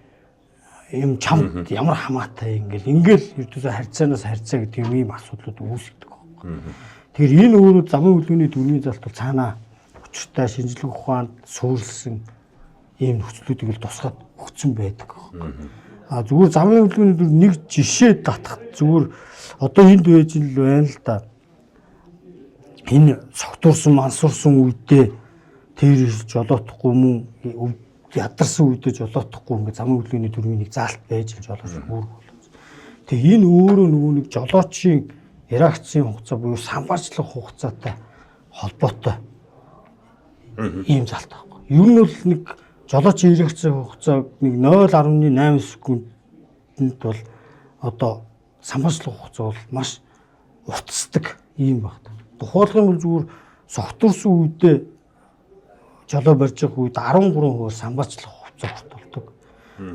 юм чамд ямар хамаатай ингээл ердөөсөө харьцаанаас харьцаа гэдэг юм асуудлууд үүсгдэг байхгүй. Тэгэхээр энэ өөрөө замын хөдөлгөөний дүрмийн залт бол цаанаа учиртай шинжлэх ухаанд суурилсан ийм нөхцлүүдийг л тусгаад өгсөн байдаг байхгүй. Зүгээр замын хөдөлгөөний дүр нэг жишээ татах зүгээр одоо энд байж л байна л да. Энэ согтуурсан мансуурсан үедээ тэр жолоодохгүй мөн ядарсан үедээ жолоодохгүй ингээ замын хөдөлгөөний дүрмийн нэг заалт байж л жолооч үүрэг болов. Тэгээ энэ өөрөө нөгөө нэг жолоочийн реакцийн хугацаа буюу самбарчлах хугацаатай холбоотой ийм заалт байхгүй. Ер нь бол нэг жолоочийн реакцийн хугацаа нэг 0.8 секундэд бол одоо самбарчлах хугацаа бол маш уртасдаг ийм байна. Тухайлх юм бол зүгээр согтурсан үедээ жолоо барьж байгаа үед 13% самбарчлах хугацаа болдог.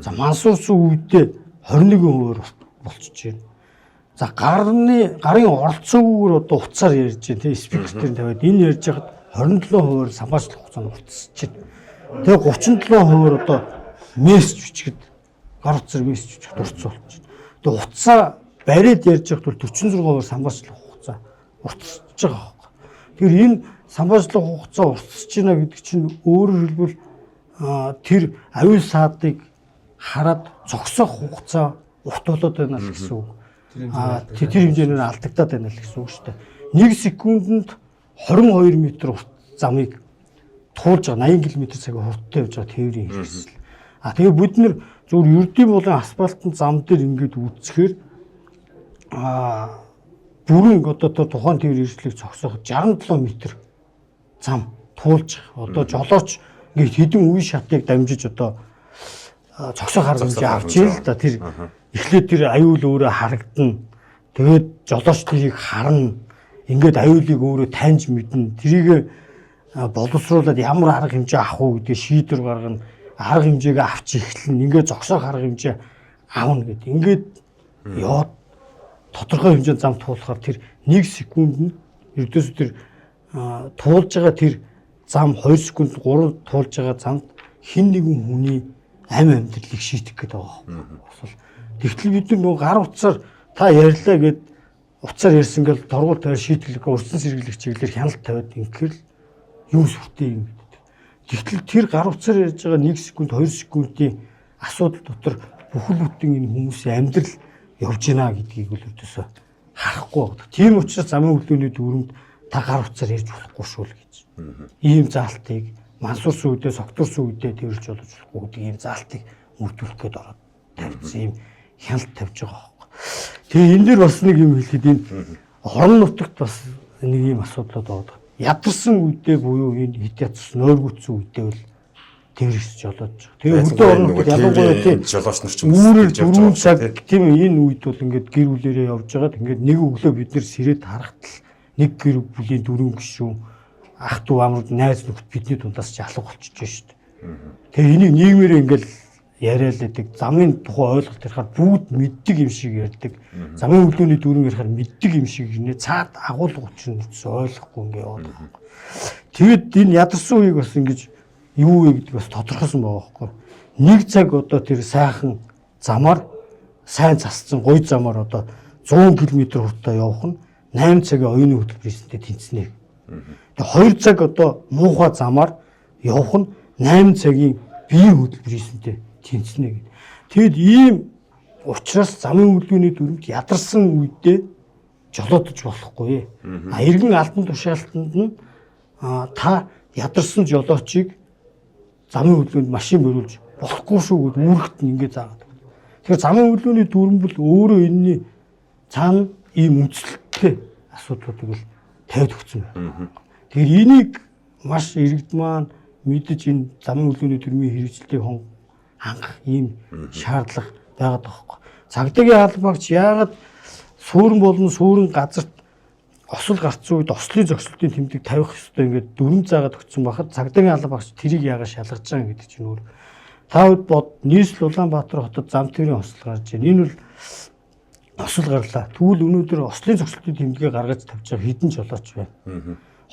За мансуурсан үедээ 21% болчихж байна. За гарын оролцоогүйгээр одоо утсаар ярьж байна тийм спикерээр тавиад энэ ярьж хахад 27% самбарчлах хугацаа нь уртасч байна. Тэгээ 37% одоо мессеж бичгэд гар утсаар мессеж бичгэд уртс болчих. Тэгээ утсаа бариад ярьж хахад бол 46% самбарчлах хугацаа уртасч байгаа байхгүй. Тэгэхээр энэ самбарчлах хугацаа уртасч байна гэдэг чинь өөрөөр хэлбэл тэр аюул саадыг хараад зогсоох хугацаа урт болоод байна л гэсэн үг. Тэр хэмжээгээр алдагдаад байна л гэсэн үг шүү дээ. 1 секундэд 22 м урт замыг туулж байгаа 80 км/цаг хурдтай явж байгаа тээврийн хэрэгсэл. Тэгээ бид нэр зөвхөн ердийн болон асфальтын зам дээр ингээд үүсгэхээр бүрэн одоо тухайн тээврийн хэрэгслийг зогсооход 67 м зам туулж одоо жолооч ингээд хэдэн үе шатыг дамжиж одоо цогсоо харгамж авч ийл да тэр эхлээд тэр аюул өөрөө харагдана. Тэгээд жолооч тэрийг харна. Ингээд аюулыг өөрөө таньж мэднэ. Тэрийг боловсруулад ямар арга хэмжээ авах уу гэдэг шийдвэр гаргана. Арга хэмжээгээ авч эхэлнэ. Ингээд зогсоох арга хэмжээ авна гэдэг. Ингээд яваад тодорхой хэмжээнд зам туулахаар тэр 1 секундэд ердөөс тэр туулж байгаа тэр зам 2 секунд 3 туулж байгаа замд хэн нэгэн хүний амьдралыг шийдэх гэдэг байгаа. Тэгтэл бид нөгөө гар утсаар та ярьлаа гэд утсаар ярьсан гэл торгуул тавиад шийдэглэх өрсөн сэргийлэх чиглэлээр хяналт тавиад инхээр юу сүртэй юм гэдэг. Тэгтэл тэр гар утсаар ярьж байгаа 1 секунд 2 секундын асуудал дотор бүхэл бүтэн энэ хүмүүсийн амьдрал явж гинэ гэдгийг л өдөөсөө харахгүй байна. Тийм учраас замын хөдөлгөөний дүрмд та гар утсаар ярьж болохгүй шүү л гэж. Ийм заалтыг мансуурсан үедээ, согтурсан үедээ тэрж болж болохгүй гэдэг ийм заалтыг мөрдүүлэх гээд ороод тавьсан ийм хяналт тавьж байгаа байхгүй. Тэгээ энэ дэр бас нэг юм хэлэхэд энэ орон нутагт бас нэг ийм асуудлууд байгаа. Ядарсан үедээ буюу энэ хит ятсан нойргүцсэн үедээ бол тэрс жолоодж байгаа. Тэгээ хөдөө орон нутагт ялангуяа тийм жолооч нар ч үүрэг 4 цаг тийм энэ үед бол ингээд гэр бүлэрээ явж байгаад ингээд нэг өглөө бид нэр сэрээд харахтал нэг гэр бүлийн 4 гишүүн ах トゥ амрууд найз нөхд бидний дундаас ч алга болчихж байна шүү дээ. Тэгээ энийг нийгмээр ингээд яриалдаг замын тухай ойлголт ярихаар бүгд мэддэг юм шиг ярьдаг. Замын хөдөлгөөний дүрм ярихаар мэддэг юм шиг нэ цаад агуулга учир нь ойлгохгүй ингээд яваад байгаа. Тэгэд энэ ядарсан үеийг бас ингэж юу вэ гэдэг бас тодорхойсон байгаа байхгүй. Нэг цаг одоо тэр сайхан замаар сайн зассан гоё замаар одоо 100 км хурдтай явах нь 8 цагийн оюуны хөтөлбөрөсөнтэй тэнцэнэ. Тэгээ 2 цаг одоо муухай замаар явах нь 8 цагийн биеийн хөтөлбөрөсөнтэй тэнцэнэ гэдэг. Тэгэд ийм учраас замын хөдөлгөөний дүрмд ядарсан үедээ жолоодож болохгүй. Эргэн албан тушаалтанд нь та ядарсан жолоочийг замын хөдөлгөөнд машин бөрүүлж болохгүй шүү гэд үүрэгт нь ингэ заагаад. Тэгэхээр замын хөдөлгөөний дүрм бол өөрөө энэний цаана ийм үндэслэлтэй асуудлуудыг л тавьд өгсөн байна. Тэгэхээр энийг маш иргэд маань мэдэж энэ замын хөдөлгөөний дүрмийн хэрэгжилтийг хангах ийм шаардлага байгаад байгаа хэрэг. Цагдаагийн албаагч яагаад суурин болон суурин газарт осол гарцсан үед ослын зогсолтын тэмдэг тавих ёстой ингээд дүрм заагаад өгсөн байхад цагдаагийн албаагч тэрийг яагаад шалгаж байгаа гэдэг чинь өөр. Та хэд бод нийслэл Улаанбаатар хотод зам тээврийн осол гарч байна. Энэ бол осол гарлаа. Тэгвэл өнөөдөр ослын зогсолтын тэмдгээ гаргаж тавьж байгаа хэдэн жолооч байна.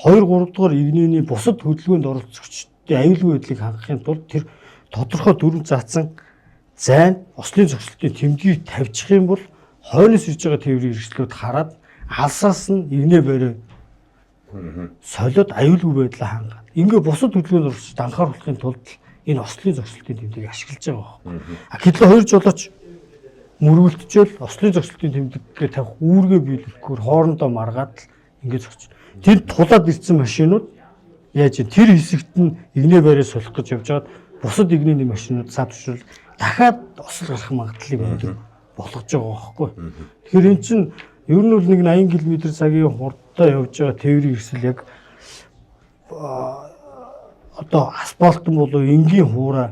2-3 дугаар игнэний бусад хөдөлгөөнд оролцогчдын аюулгүй байдлыг хангахын тулд тэр тодорхой дүрм заасан зайн ослын зогсолтын тэмдгийг тавьчих юм бол хойноос ирж байгаа тээврийн хэрэгслүүд хараад алсаас нь игнэ барай солиод аюулгүй байдлаа хангаад. Ингээ бусад хөдөлгөөнд оролцож анхааруулахын тулд энэ ослын зогсолтын тэмдгийг ашиглаж байгаа байхгүй. Гэтэл хоёр жолооч мөргөлтжөөл ослын зогсолтын тэмдэггээ тавих үүргээ биелүүлэхээр хоорондоо маргаад ингээ зогсож. Тэр тулаад ирсэн машинууд яаж тэр хэсэгт нь игнэ барай солих гэж явж байгаад бусад игнэний машинууд савшрал дахиад осол гарах магадлалыг өндөр болгож байгаа байхгүй. Тэгэхээр эн чинь ер нь бол нэг 80 км/цагийн хурдтай явж байгаа тээврийн хэрэгсэл яг одоо асфальтан болоо энгийн хуурай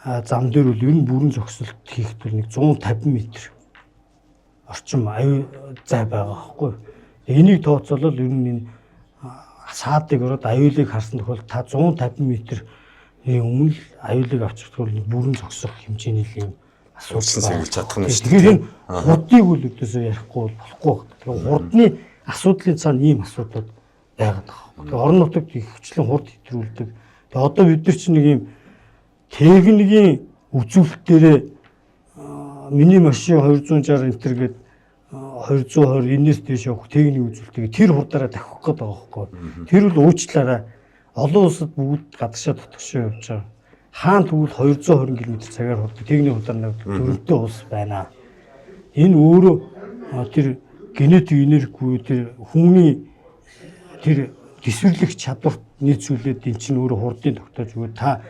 зам дээр бол ер нь бүрэн зогсолт хийхэд бол нэг 150 м орчим аюу зай байгаа байхгүй. Энийг тооцоолол ер нь энэ саадыг ороод аюулыг харсан тохиолдолд та 150 м-ийн өмнө аюулыг авч чадвал бүрэн зогсох хэмжээний юм асуудал сэргийлж чадах нь шүү дээ. Тэгэхээр энэ хурдыг үл өдөөсөө ярихгүй болохгүй. Тэгэхээр хурдны асуудлын цаана ийм асуудал байгаад байгаа. Тэгэхээр орон нутагт их хүчлэн хурд хэтрүүлдэг. Тэгээ одоо бид нар чинь нэг ийм техникийн үзүүлэлтээрээ миний машин 260 м гээд 220 энэс дээш явах техникийн үзүүлэлтийг тэр хурдаараа давхих гээд байгаа байхгүй. Тэр бол уучлаарай. Олон улсад бүгд гадагшаа дотгошоо явж байгаа. Хаан тэгвэл 220 км/цагаар хурдаг техникийн хурдаар навдаг дөрөвтэй улс байна. Энэ өөрөө тэр генетик энергигүй тэр хүний тэр дэвсгэрлэх чадварт нийцүүлээд эн чинь өөрөө хурдын тогтоож өгөө. Та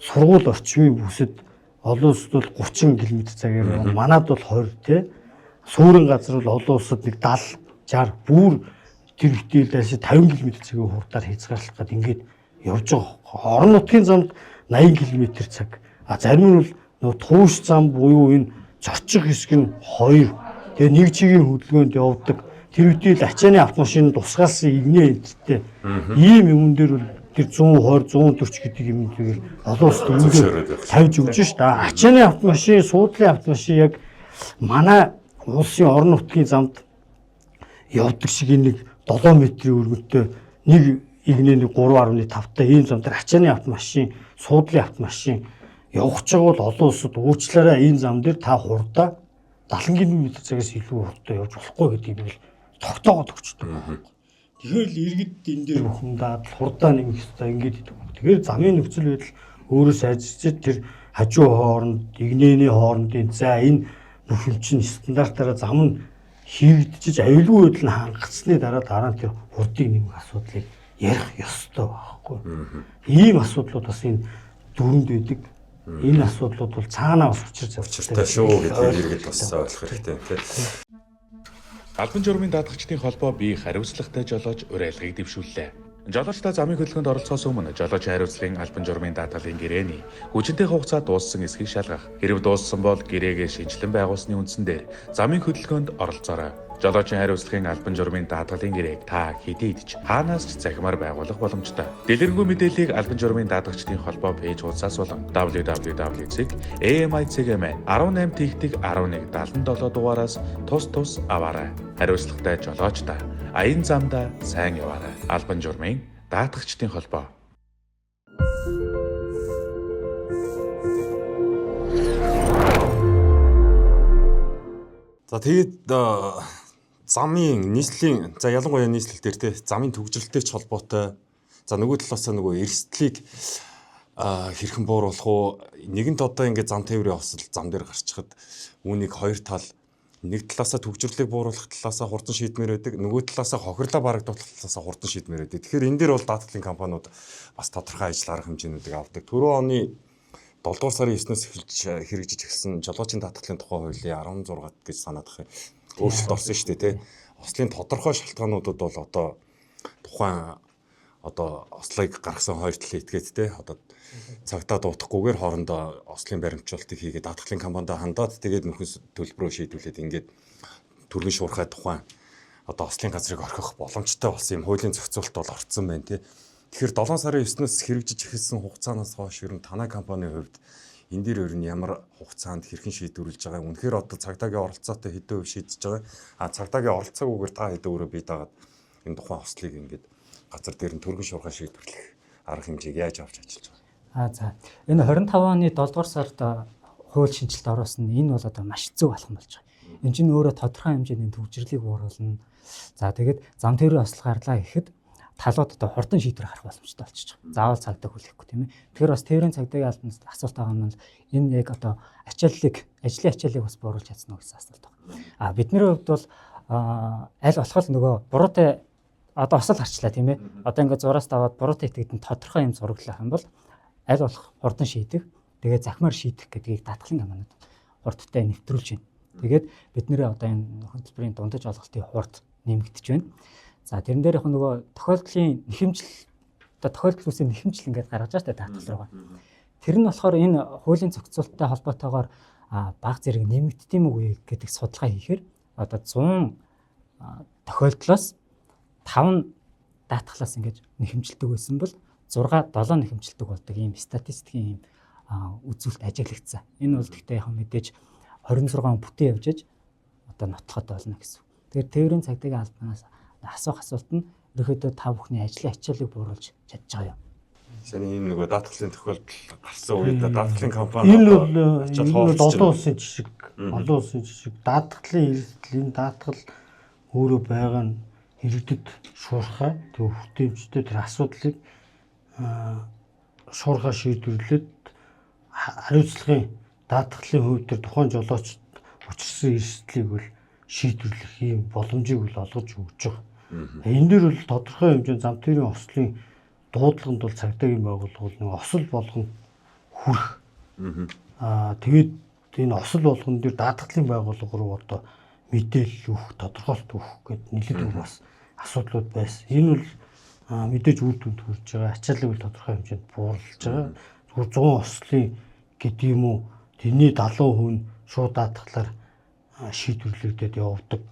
сургууль орчмын бүсэд олон улсад бол 30 км/цагаар манад бол 20 тий. Суурин газар бол олон улсад нэг 70 60 бүр тэр хэтээлээс 50 км/цагийн хурдаар хязгаарлах гээд ингээд явж байгаа. Орон нутгийн замд 80 км/цаг. Зарим нь бол нөгөө туушь зам буюу энэ зорчих хэсэг нь 2. Тэгээ нэг чигийн хөдөлгөөнд явдаг. Тэр үедээ л ачааны автомашин тусгаас игнэ эдтэй. Ийм юм дээр бол тэр 120 140 гэдэг юм тэгэл олон улсад ингээд тавьж өгч шүү дээ. Ачааны автомашин, суудлын автомашин яг манай улсын орон нутгийн замд явдаг шиг нэг 7 метрийн өргөнтэй нэг игнэний 3.5-тай ийм зам дээр ачааны автомашин, суудлын автомашин явах гэж байгаа бол олон улсад уучлаарай энэ зам дээр та хурдаа 70 км/цагаас илүү хурдтай явж болохгүй гэдгийг нь тогтоогоод өгчдөг. Тэгэхээр л иргэд энэ дээр бухимдаад хурдаа нэмэх ёстой ингэж гэдэг. Тэгэхээр замын нөхцөл байдал өөрөө сайжирч тэр хажуу хооронд, игнэний хоорондын зай энэ бүх юм чинь стандартаараа зам нь хийгдчихэж аюулгүй байдал нь хангацсны дараа нь тэр хурдыг нэмэх асуудлыг ярих ёстой байхгүй. Ийм асуудлууд бас энэ дүрмд байдаг. Энэ асуудлууд бол цаанаа бас учирч авчиртай шүү гэдэг иргэд бас ойлгох хэрэгтэй тийм. Албан журмын даатгачдын холбоо бие хариуцлагатай жолооч уриалгыг дэвшүүллээ. Жолоочдоо замын хөдөлгөөнд оролцохоос өмнө жолооч хариуцлагын албан журмын даатгалын гэрээний хүчинтэй хугацаа дууссан эсхийг шалгах. Хэрэв дууссан бол гэрээгээ шинжилэн байгуулсны үндсэн дээр замын хөдөлгөөнд оролцоорой. Жолоочийн хариуцлагын албан журмын даатгалын гэрээг та хэдий идэж хаанаас ч захимаар байгуулах боломжтой. Дэлгэрэнгүй мэдээллийг албан журмын даатгачдын холбоо пэйж хуудасаас болон www.amit.18-1177 дугаараас тус аваарай. Хариуцлагатай жолоочдоо аян замдаа сайн яваарай. Албан журмын даатгачдын холбоо. За тэгээд замын нийслэлийн ялангуяа нийслэл дээр те замын төвжирэлтэй ч холбоотой. За нөгөө талаас нөгөө эрсдлийг хэрхэн бууруулах уу? Нэгэнт одоо ингээд зам тээврийн осол зам дээр гарчихад үүнийг хоёр тал нэг талаасаа төвжирлийг бууруулах талаасаа хурдан шийдмээр байдаг. Нөгөө талаасаа хохирлоо барагдуулах талаасаа хурдан шийдмээр байдаг. Тэгэхээр энэ дээр бол даатгалын компаниуд бас тодорхой ажил арга хэмжээнүүдийг авдаг. Түрүү оны 7 дугаар сарын 9-ноос эхэлж хэрэгжиж эхэлсэн жолоочийн даатгалын тухай хуулийн 16 гэж санаад байна. Өөрчлөлт орсон шүү дээ, тий. Ослын тодорхой шалтгаануудад бол одоо тухайн одоо ослыг гаргасан хоёр талын этгээд тий. Одоо цагтаа дуутахгүйгээр хоорондоо ослын баримтжуулалтыг хийгээд даатгалын компанид хандаад тэгээд нөхөс төлбөрөө шийдвүлээд ингээд түргэн шуурхай тухайн одоо ослын газрыг орхих боломжтой болсон юм хуулийн зохицуулалт бол орцсон байна тий. Тэгэхээр 7 сарын 9-ноос хэрэгжиж эхэлсэн хугацаанаас хойш ер нь танай компанийн хувьд энэ дээр ер нь ямар хугацаанд хэрхэн шийдвэрлэж байгаа юм. Үнэхээр одоо цагдаагийн оролцоотой хэдэн хувь шийдэж байгаа. Цагдаагийн оролцоогүйгээр та хэдэн өрөө бий дагаад энэ тухайн ослыг ингээд газар дээр нь түргэн шуурхай шийдвэрлэх арга хэмжээг яаж авч ажиллаж байгаа. За энэ 25 оны 7 дугаар сард хууль шинжилэлт оруулсан энэ бол одоо маш зөв алхам болж байгаа. Энэ чинь өөрөө тодорхой хэмжээний төвжирлийг бууруулна. За тэгээд зам тээврийн осол гарлаа гэхэд талууд одоо хурдан шийдвэр гарах боломжтой болчихж байгаа. Заавал цагдаа хүлээхгүй тийм ээ. Тэгэхээр бас тээврийн цагдаагийн албанаас асуулт байгаа нь энэ яг одоо ажлын ачааллыг бас бууруулж чадсан уу гэсэн асуулт байна. Бидний хувьд бол аль болох нөгөө буруутай одоо осол гарчлаа тийм ээ. Одоо ингээд зураас даваад буруутай итгэдэн тодорхой юм зураглах юм бол аль болох хурдан шийдэх. Тэгээд захимаар шийдэх гэдгийг даатгалын компаниуд хурдтай нэвтрүүлж байна. Тэгээд бид нэрээ одоо энэ хөтөлбөрийн дундаж олголтын хурд нэмэгдэж байна. За тэрэн дээр яг нөгөө тохиолдлын нэхэмжил одоо тохиолдлын нэхэмжил ингээд гаргаж байгаа даатгал руугаа. Тэр нь болохоор энэ хуулийн зохицуулалттай холбоотойгоор баг зэрэг нэмэгддэм үгүй гэдэг судалгаа хийхээр одоо 100 тохиолдлоос 5 даатгалаас ингээд нэхэмжилдэг байсан бол 6-7 нэхэмжилдэг болдог ийм статистикийн ийм үзүүлэлт ажиглагдсан. Энэ бол гэхдээ яг мэдээж 26 бүтэн явж одоо нотлоход болно гэсэн. Тэгэхээр тээврийн цагдаагийн албанаас асуух асуулт нь ерөөдөө та бүхний ажлын ачааллыг бууруулж чадж байгаа юм. Сарын энэ нөгөө даатгалын тохиолдол гарсан үед даатгалын компани энэ бол олон улсын жишг даатгалын эрсдэл энэ даатгал өөрөө байгаа нь иргэдэд шуурхай тэг хүртээмжтэй тэр асуудлыг шуурхай шийдвэрлээд хариуцлагын даатгалын хувьд тэр тухайн жолоочд учирсан эрсдлийг бол шийдвэрлэх ийм боломжийг бол олгож өгч байгаа. Энэ дээр бол тодорхой хэмжээнд зам тээврийн ослын дуудлаганд бол цагдаагийн байгууллага нэг осол болгон хүрэх. Тэгээд энэ осол болгон дээр даатгалын байгууллага руу одоо мэдээлэл өгөх, тодорхойлт өгөх гэдэг нэлээд их бас асуудлууд байсан. Энэ бол мэдээж үр дүнд хүрж байгаа. Ачааллыг бол тодорхой хэмжээнд бууруулж байгаа. Зүгээр 100 ослын гэдэг юм уу тэрний 70% нь шууд даатгалаар шийдвэрлэгдээд явдаг.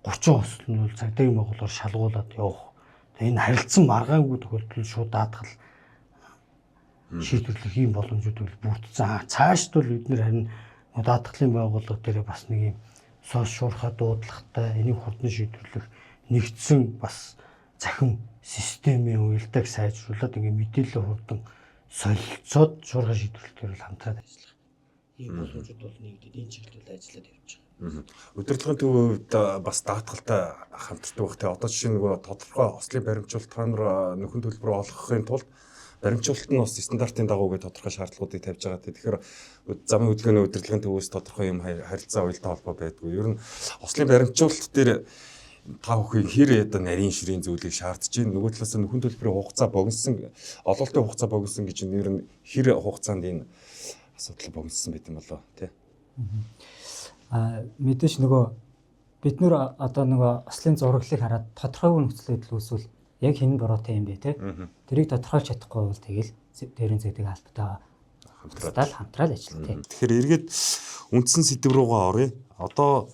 30 осол нь бол цагдаагийн байгууллагаар шалгуулад явах. Энэ харилцан маргаангүй тохиолдолд шууд даатгал шийдвэрлэх ийм боломжууд бол бүрдсэн. Цаашд бол бид нэр харин даатгалын байгууллага дээр бас нэг юм сошиал шуурхай дуудлагатай энийг хурдан шийдвэрлэх нэгдсэн бас захин системийн уялдааг сайжруулад ингээ мэдээлэл хурдан солилцоод шуурхай шийдвэрлэхээр бол хамтраад ажиллах. Ийм боломжууд бол нэгдээд энэ чиглэлд ажиллаад явж байгаа. Удирдлагын төвд бас даатгалтай хамтардаг бах. Одоо жишээ нөгөө тодорхой ослын баримтжуулалтаар нөхөн төлбөр олгохын тулд баримтжуулалт нь бас стандартын дагуу гэдэг тодорхой шаардлагуудыг тавьж байгаа. Тэгэхээр замын хөдөлгөөний удирдлагын төвөөс тодорхой юм харилцаа уялдаа холбоо байдгүй. Ер нь ослын баримтжуулалт дээр та бүхэн хэр одоо нарийн ширийн зүйлийг шаардж байна. Нөгөө талаас нь нөхөн төлбөрийн хугацаа богиносон, ололтын хугацаа богиносон гэж нэр нь хэр хугацаанд энэ асуудал богиносон байт юм болоо тий. Мэдээж нөгөө бид нөр одоо нөгөө ослын зураглалыг хараад тодорхойгүй нөхцөл байдал үүсвэл яг хэн буруутай юм бэ те тэрийг тодорхойлж чадахгүй бол тэгэл тээврийн цагдаагийн албатай хамтраад ажилладаг. Тэгэхээр эргээд үндсэн сэдв рүүгээ оръё. Одоо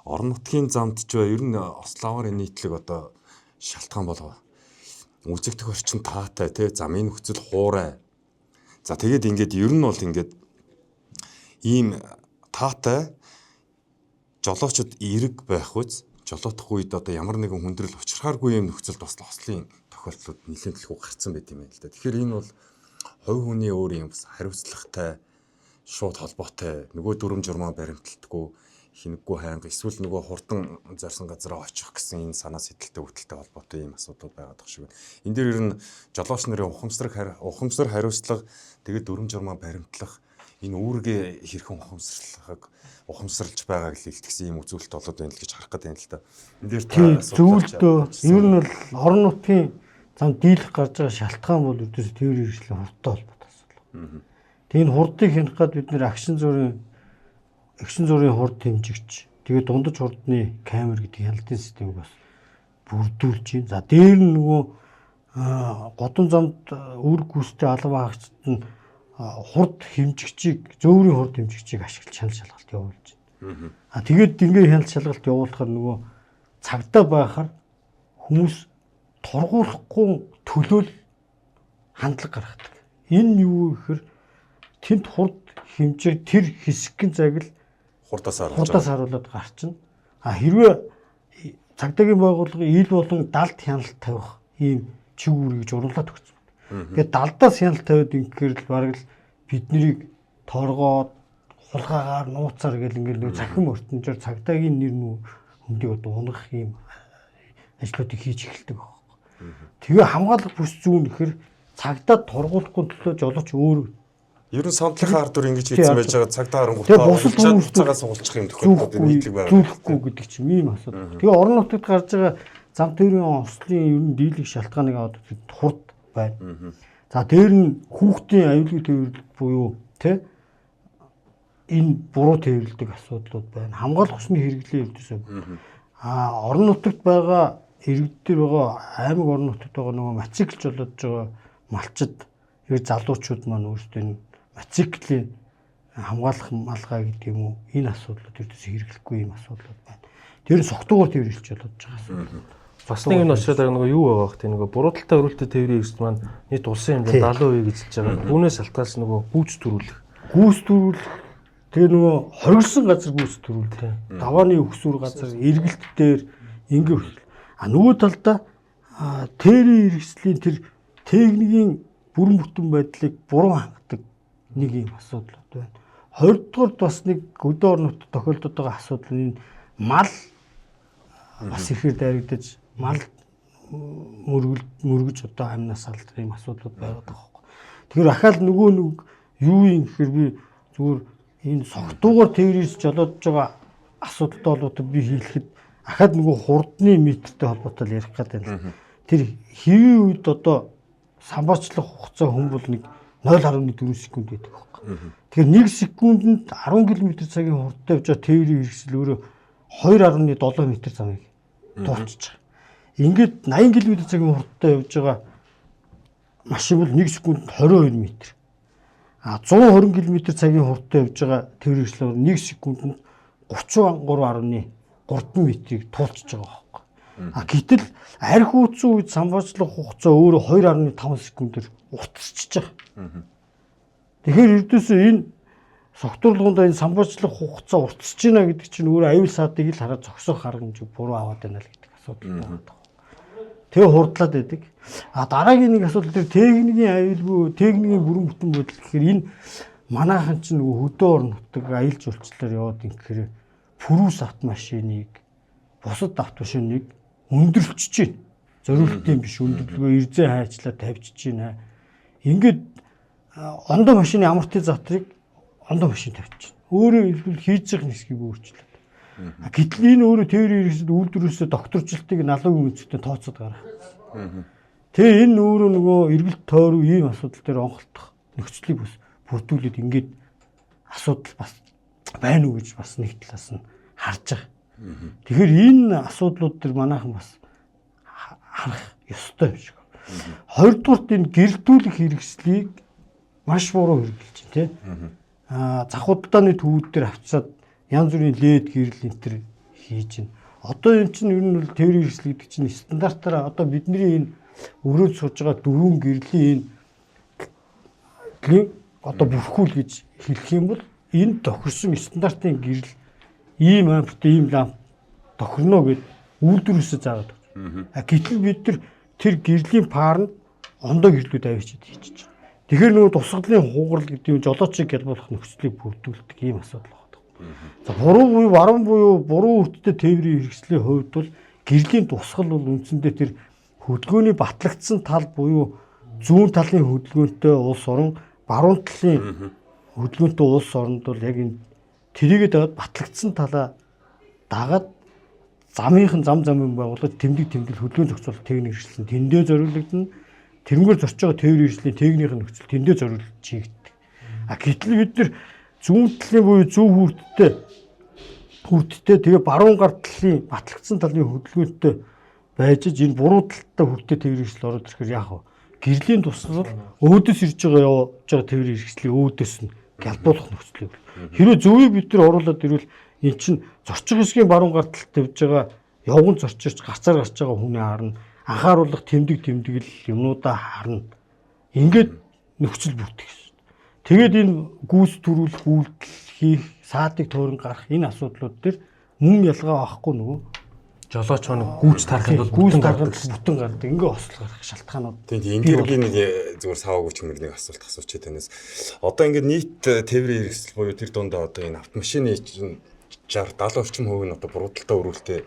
орон нутгийн замд ч бай ер нь ослооварын нийтлэг одоо шалтгаан болов. Үзэгдэх орчин таатай те замын нөхцөл хуурай. За тэгээд ингээд ер нь бол ингээд ийм таатай жолоочд эерэг байх үз жолоодох үед одоо ямар нэгэн хүндрэл учрахааргүй юм нөхцөлд бас ослын тохиолдлууд нэлээд төлхөө гарцсан байт юм байна л да. Тэгэхээр энэ бол хувь хүний өөр юм бас хариуцлагатай шууд холбоотой нөгөө дүрм журмаа баримталдаггүй хинэггүй хайнга эсвэл нөгөө хурдан зарсан газараа очих гэсэн энэ санаа сэтгэлтэй өвдөлтөй холбоотой ийм асуудал байгаад байгаа шиг байна. Энэ дээр ер нь жолооч нарын ухамсар хариуцлага тэгээд дүрм журмаа баримтлах энэ үүргээ хэрхэн ухамсарлаж байгааг л илтгэсэн ийм үзүүлэлт болоод байна л гэж харах гэдэг юм л да. Энэ дээр зөвлөдөө ер нь бол орон нутгийн зам дийлэх гарч байгаа шалтгаан бол өдөөс тээврийн хэрэгслийн хурдтай холбоотой асуудал. Тэгээд энэ хурдыг хянах гад бид нэр агшин зургийн хурд хэмжигч тэгээд дундаж хурдны камер гэдэг хяналтын системийг бас бүрдүүлж байна. За дээр нь нөгөө годон замд үүрэг гүйцэтгэх албан хаагчид нь хурд хэмжигчийг зөөврийн хурд хэмжигчийг ашиглаж хяналт шалгалт явуулж байна. Тэгээд ингээд хяналт шалгалт явуулахаар нөгөө цагдаа байхаар хүмүүс тургуулахгүй төлөөл хандлага гаргадаг. Энэ юу гэхээр тэнд хурд хэмжээ тэр хэсэгэн цаг л хурдаас харуулад гарчна. Хэрвээ цагдаагийн байгууллага ил болон далд хяналт тавих ийм чиг үүргийг журамлаад өгсөн. Тэгээд далдаас хяналт тавиад ингэхээр л бараг л биднийг торгоод хулгаагаар нууцаар гэл ингээд нэг цахим ертөнцөөр цагдаагийн нэр хүндийг одоо унах ийм ажлуудыг хийж эхэлдэг байна. Тэгээ хамгаалах бүс зүүн гэхээр цагдаа тургуулахгүй төлөө жолооч өөр ер нь сандлахын ардуур ингэж хийсэн байж байгаа цагдаа харангуйтаа буцаагаа суулчих юм тохиолдол нийтлэг байгаа. Зүйлэхгүй гэдэг чинь ийм асуудал. Тэгээ орон нутагт гарч байгаа зам тээврийн ослын ер нь дийлэх шалтгааныг аваад хурд байна. За дээр нь хүүхдийн аюулгүй тээвэрлэл буюу энэ буруу тээвэрлэдэг асуудлууд байна. Хамгаалах усны хэрэглээ өвдөсөө. Орон нутагт байгаа иргэдээр байгаа аймаг орон нутагт байгаа нөгөө мотоциклж болоод байгаа малчид залуучууд маань өөрсдөө мотоциклийн хамгаалах малгай гэдэг юм уу энэ асуудлууд өвдөсөө хэрэглэхгүй юм асуудлууд байна. Тэр нь согтуугаар тээвэрлэж болоод байгаа асуудал. Бас нэг нь очроод байгаа нөгөө юу байгаа гэх тийм нөгөө бурууталтай өрүүлтэй тээврийн хэрэгсэл маань нийт улсын хэмжээнд 70% эзэлж байгаа. Үүнээс шалтгаалж нөгөө гүйц төрүүлэх. Тэгээ нөгөө хоригдсон газар гүйц төрүүлэх. Давааны өксүр газар эргэлт дээр ингээ хөл. Нөгөө талдаа тээврийн хэрэгслийн тэр техникийн бүрэн бүтэн байдлыг буруу хангадаг нэг юм асуудал байна. 20 дугаарт бас нэг өдөө орнот тохиолдод байгаа асуудал нь мал бас ихээр дайрагдаж мал мөргөж одоо амнаас алдар юм асуудлууд байгаад байгаа хөөе. Тэгэхээр ахаал нөгөө нэг юу юм гэхээр би зүгээр энэ согтуугаар тээврээс жолоодж байгаа асуудалтай болоод би хэлэхэд ахаад нөгөө хурдны метртэй холбоотой ярих гэдэг юм. Тэр хэвийн үед одоо самбарчлах хугацаа хүн бол нэг 0.4 секунд байдаг байхгүй. Тэгэхээр 1 секундэд 10 км/цагийн хурдтай явж байгаа тээврийн хэрэгсэл өөрөө 2.7 м замыг дуусчих. Ингээд 80 км/цагийн хурдтай явж байгаа машин бол 1 секундэд 22 м. 120 км/цагийн хурдтай явж байгаа тээврийн хэрэгслээр 1 секундэд 33.3 м-ийг туулчихж байгаа байхгүй. Гэтэл арх ууцсан үед самбарчлах хугацаа өөрөө 2.5 секундээр утасчихж байгаа. Тэгэхээр ердөөсөө энэ согтуурлуунд энэ самбарчлах хугацаа уртсаж байна гэдэг чинь өөрөө аюул саадыг л хараад зогсоох арга хэмжээ буруу аваад байна л гэдэг асуудал байна. Тэгээ хурдлаад байдаг. Дараагийн нэг асуудал дээр техникийн аюулгүй техникийн бүрэн бүтэн байдал гэхээр энэ манайхан чинь нөгөө хөдөө орон нутаг аялал жуулчлалаар яваад ингэхээр пүрүүс автомашиныг бусад автомашиныг өндөрлөж чинь зориултын биш өндөрлөгөө эрзээ хайчлаа тавьчих чинь. Ингээд ондоо машины амралтын затрыг ондоо машин тавьчих. Өөрөө хэлбэл хийж байгаа хэсгийг өөрчлөлт. Гэтэл энэ өөрөө тээврийн хэрэгсэл үйлдвэрөөсөө докторчлалтыг налуугийн үнцтэй тооцоод гаргах. Тэгээ энэ өөрөө нөгөө эргэлт тойроо ийм асуудал дээр онголдох нөхцөлийг бас бүрдүүлээд ингээд асуудал бас байна уу гэж бас нэг талаас нь харж байгаа. Тэгэхээр энэ асуудлууд төр манайхан бас харах ёстой юм шиг. Хоёрдугаарт энэ гэрэлтүүлэх хэрэгслийг маш буруу хэрэгжилж байна, тийм. Завхууддааны төвүүд дээр авчираад янз бүрийн лед гэрэл энтер хийж байна. Одоо энэ чинь ер нь бол тээврийн хэрэгсэл гэдэг чинь стандартаараа одоо бидний энэ өрөөд сууж байгаа дөрвөн гэрлийн энэ одоо бүрхүүл гэж хэлэх юм бол энэ тохирсон стандартын гэрэл ийм амптай ийм ламп тохирно гэд үйлдвэрөөсөө заагаад байна. Гэтэл бид тэр гэрлийн парнд ондоо гэрлүүд авчиад хийчихэж байгаа. Тэгэхээр нөгөө тусгалын хугарал гэдэг юм жолоочийг гялбуулах нөхцөлийг бүрдүүлдэг ийм асуудал байна. За буруу буюу баруун буюу буруу үрдтэй тээврийн хэрэгслийн хувьд бол гэрлийн тусгал бол үндсэндээ тэр хөдөлгөөний батлагдсан тал буюу зүүн талын хөдөлгөөнтэй улс орон баруун талын хөдөлгөөнтэй улс оронд бол яг энэ тэрийгээ дагаад батлагдсан талаа дагаад замынхан замын байгууллагад тэмдэг хөдөлгөөн зохицуулах техник хэрэгслэн тэндээ зориулагдана. Тэрнгээр зорж байгаа тээврийн хэрэгслийн техникийн нөхцөл тэндээ зориулж хийгддэг. Гэтэл бид нар зүүн талын буюу зөв хүрттэй тэгээ баруун гар талын батлагдсан талын хөдөлгөөнтэй байж энэ буруу талтай хүрттэй тээврийн хэрэгсэл ороод ирэхээр яах вэ? Гэрлийн тусгал өөдөөс ирж байгаа явж байгаа тээврийн хэрэгслийг өөдөөс нь гялбуулах нөхцөлийг. Хэрэв зөвийг бид нар оруулаад ирвэл эн чинь зорчих хэсгийн баруун гар талд тавьж байгаа явган зорчирч гарцаар гарч байгаа хүний харна анхааруулах тэмдэг юмнуудаа харна. Ингээд нөхцөл бүрдэх гэсэн. Тэгээд энэ гүйс төрүүлэх үйлдэл хийх, саадыг туурин гарах энэ асуудлууд дээр мөн ялгаа авахгүй нөгөө жолооч хоног гүйж тарахад бол бүтэн гардаг. Ингээ осол гарах шалтгаанууд. Тийм энгийн нэг зүгээр саваагүй ч нэг асуулт асуучих танаас. Одоо ингээд нийт тээврийн хэрэгсэл буюу тэр дундаа одоо энэ автомашины 60 70 орчим хувь нь одоо буруудалтай өрүүлтэй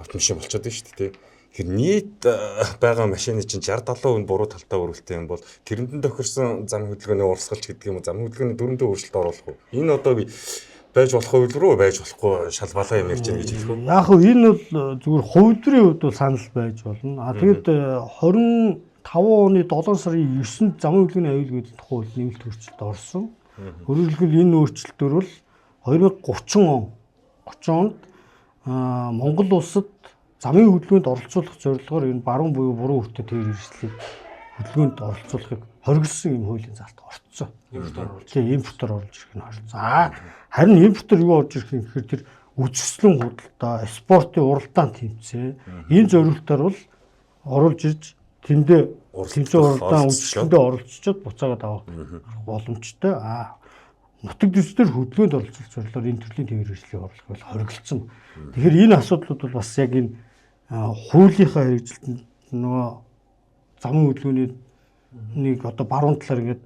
автомашин болчиход байна шүү дээ. Тэгэхээр нийт байгаа машины чинь 60-70% нь буруу талтай өрүүлтэй юм бол тэрэнд тохирсон зам хөдөлгөөний урсгалч гэдэг юм уу, зам хөдөлгөөний дөрөндөө өөрчлөлт оруулах уу? Энэ одоо байж болох хувь руу байж болохгүй шалбалаа юм ярьж байгаа гэж хэлэх үү? Яг нь энэ бол зүгээр хувьдрын хувьд бол санал байж болно. Тэгээд 25 оны 7 сарын 9-нд зам хөдөлгөөний аюулгүй тухай нэмэлт өөрчлөлт орсон. Өөрөөр хэлбэл энэ өөрчлөлтөөр бол 2030 онд Монгол улсад замын хөдөлгөөнд оролцуулах зорилгоор энэ баруун буюу буруу үртэй тээврийн хэрэгслийг хөдөлгөөнд оролцуулахыг хориглосон юм хуулийн заалт орцсон. Импортоор оруулж ирэх нь орцсон. Харин импортоор юу орж ирэх юм гэхээр тэр үжигслэн худалдаа, спортын уралдаан тэмцээн энэ зорилтоор бол оруулж ирж тэндээ тэмцээн уралдаан үжигслэндээ оролцоод буцаагаад авах боломжтой. Нутаг дэвсдэр хөдөлгөөнд оролцох зорилгоор энэ төрлийн тээврийн хэрэгслийг оруулах бол хориглосон. Тэгэхээр энэ асуудлууд бол бас яг энэ хуулийнхаа хэрэгжилтэнд нөгөө замын хөдөлгөөний нэг одоо баруун талаар ингээд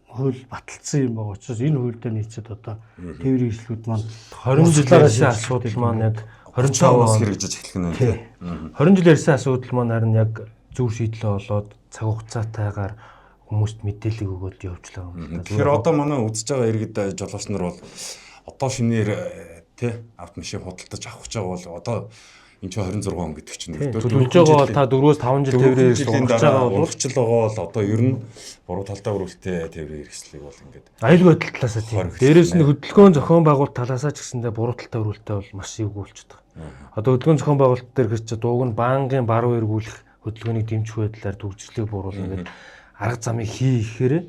хууль баталсан юм байгаа учраас энэ хуульдаа нийцээд одоо тээврийн хэрэгслүүд маань 20 жил ярьсан асуудал маань яг 25 оноос хэрэгжиж эхлэх нь тийм. 20 жил ярьсан асуудал маань харин яг зөв шийдлээ болоод цаг хугацаатайгаар хүмүүст мэдээлэл өгөөд явуулж байгаа юм. Тэгэхээр одоо манай үзэж байгаа иргэд жолооч нар бол одоо шинээр тий автомашин худалдаж авах гэж байгаа бол одоо энэ ч 26 он гэдэг чинь төлөвлөж байгаа бол та 4-5 жил тээврийн хэрэгсэл урагч байгаа бол урагчл байгаа бол одоо ер нь буруу талдаа өрөвтэй тээврийн хэрэгслийг бол ингээд аюулгүй байдал талаасаа тийм. Дээрээс нь хөдөлгөөн зохион байгуулалт талаасаа ч гэсэндээ буруу талдаа өрөвтэй бол маш ивгүй болчиход байгаа. Одоо хөдөлгөөн зохион байгуулалт дээр гэж дууг нь банкын баруун эргүүлэх хөдөлгөөнийг дэмжих байдлаар төгсгөлийг бууруулна гэдэг арга замыг хийхээр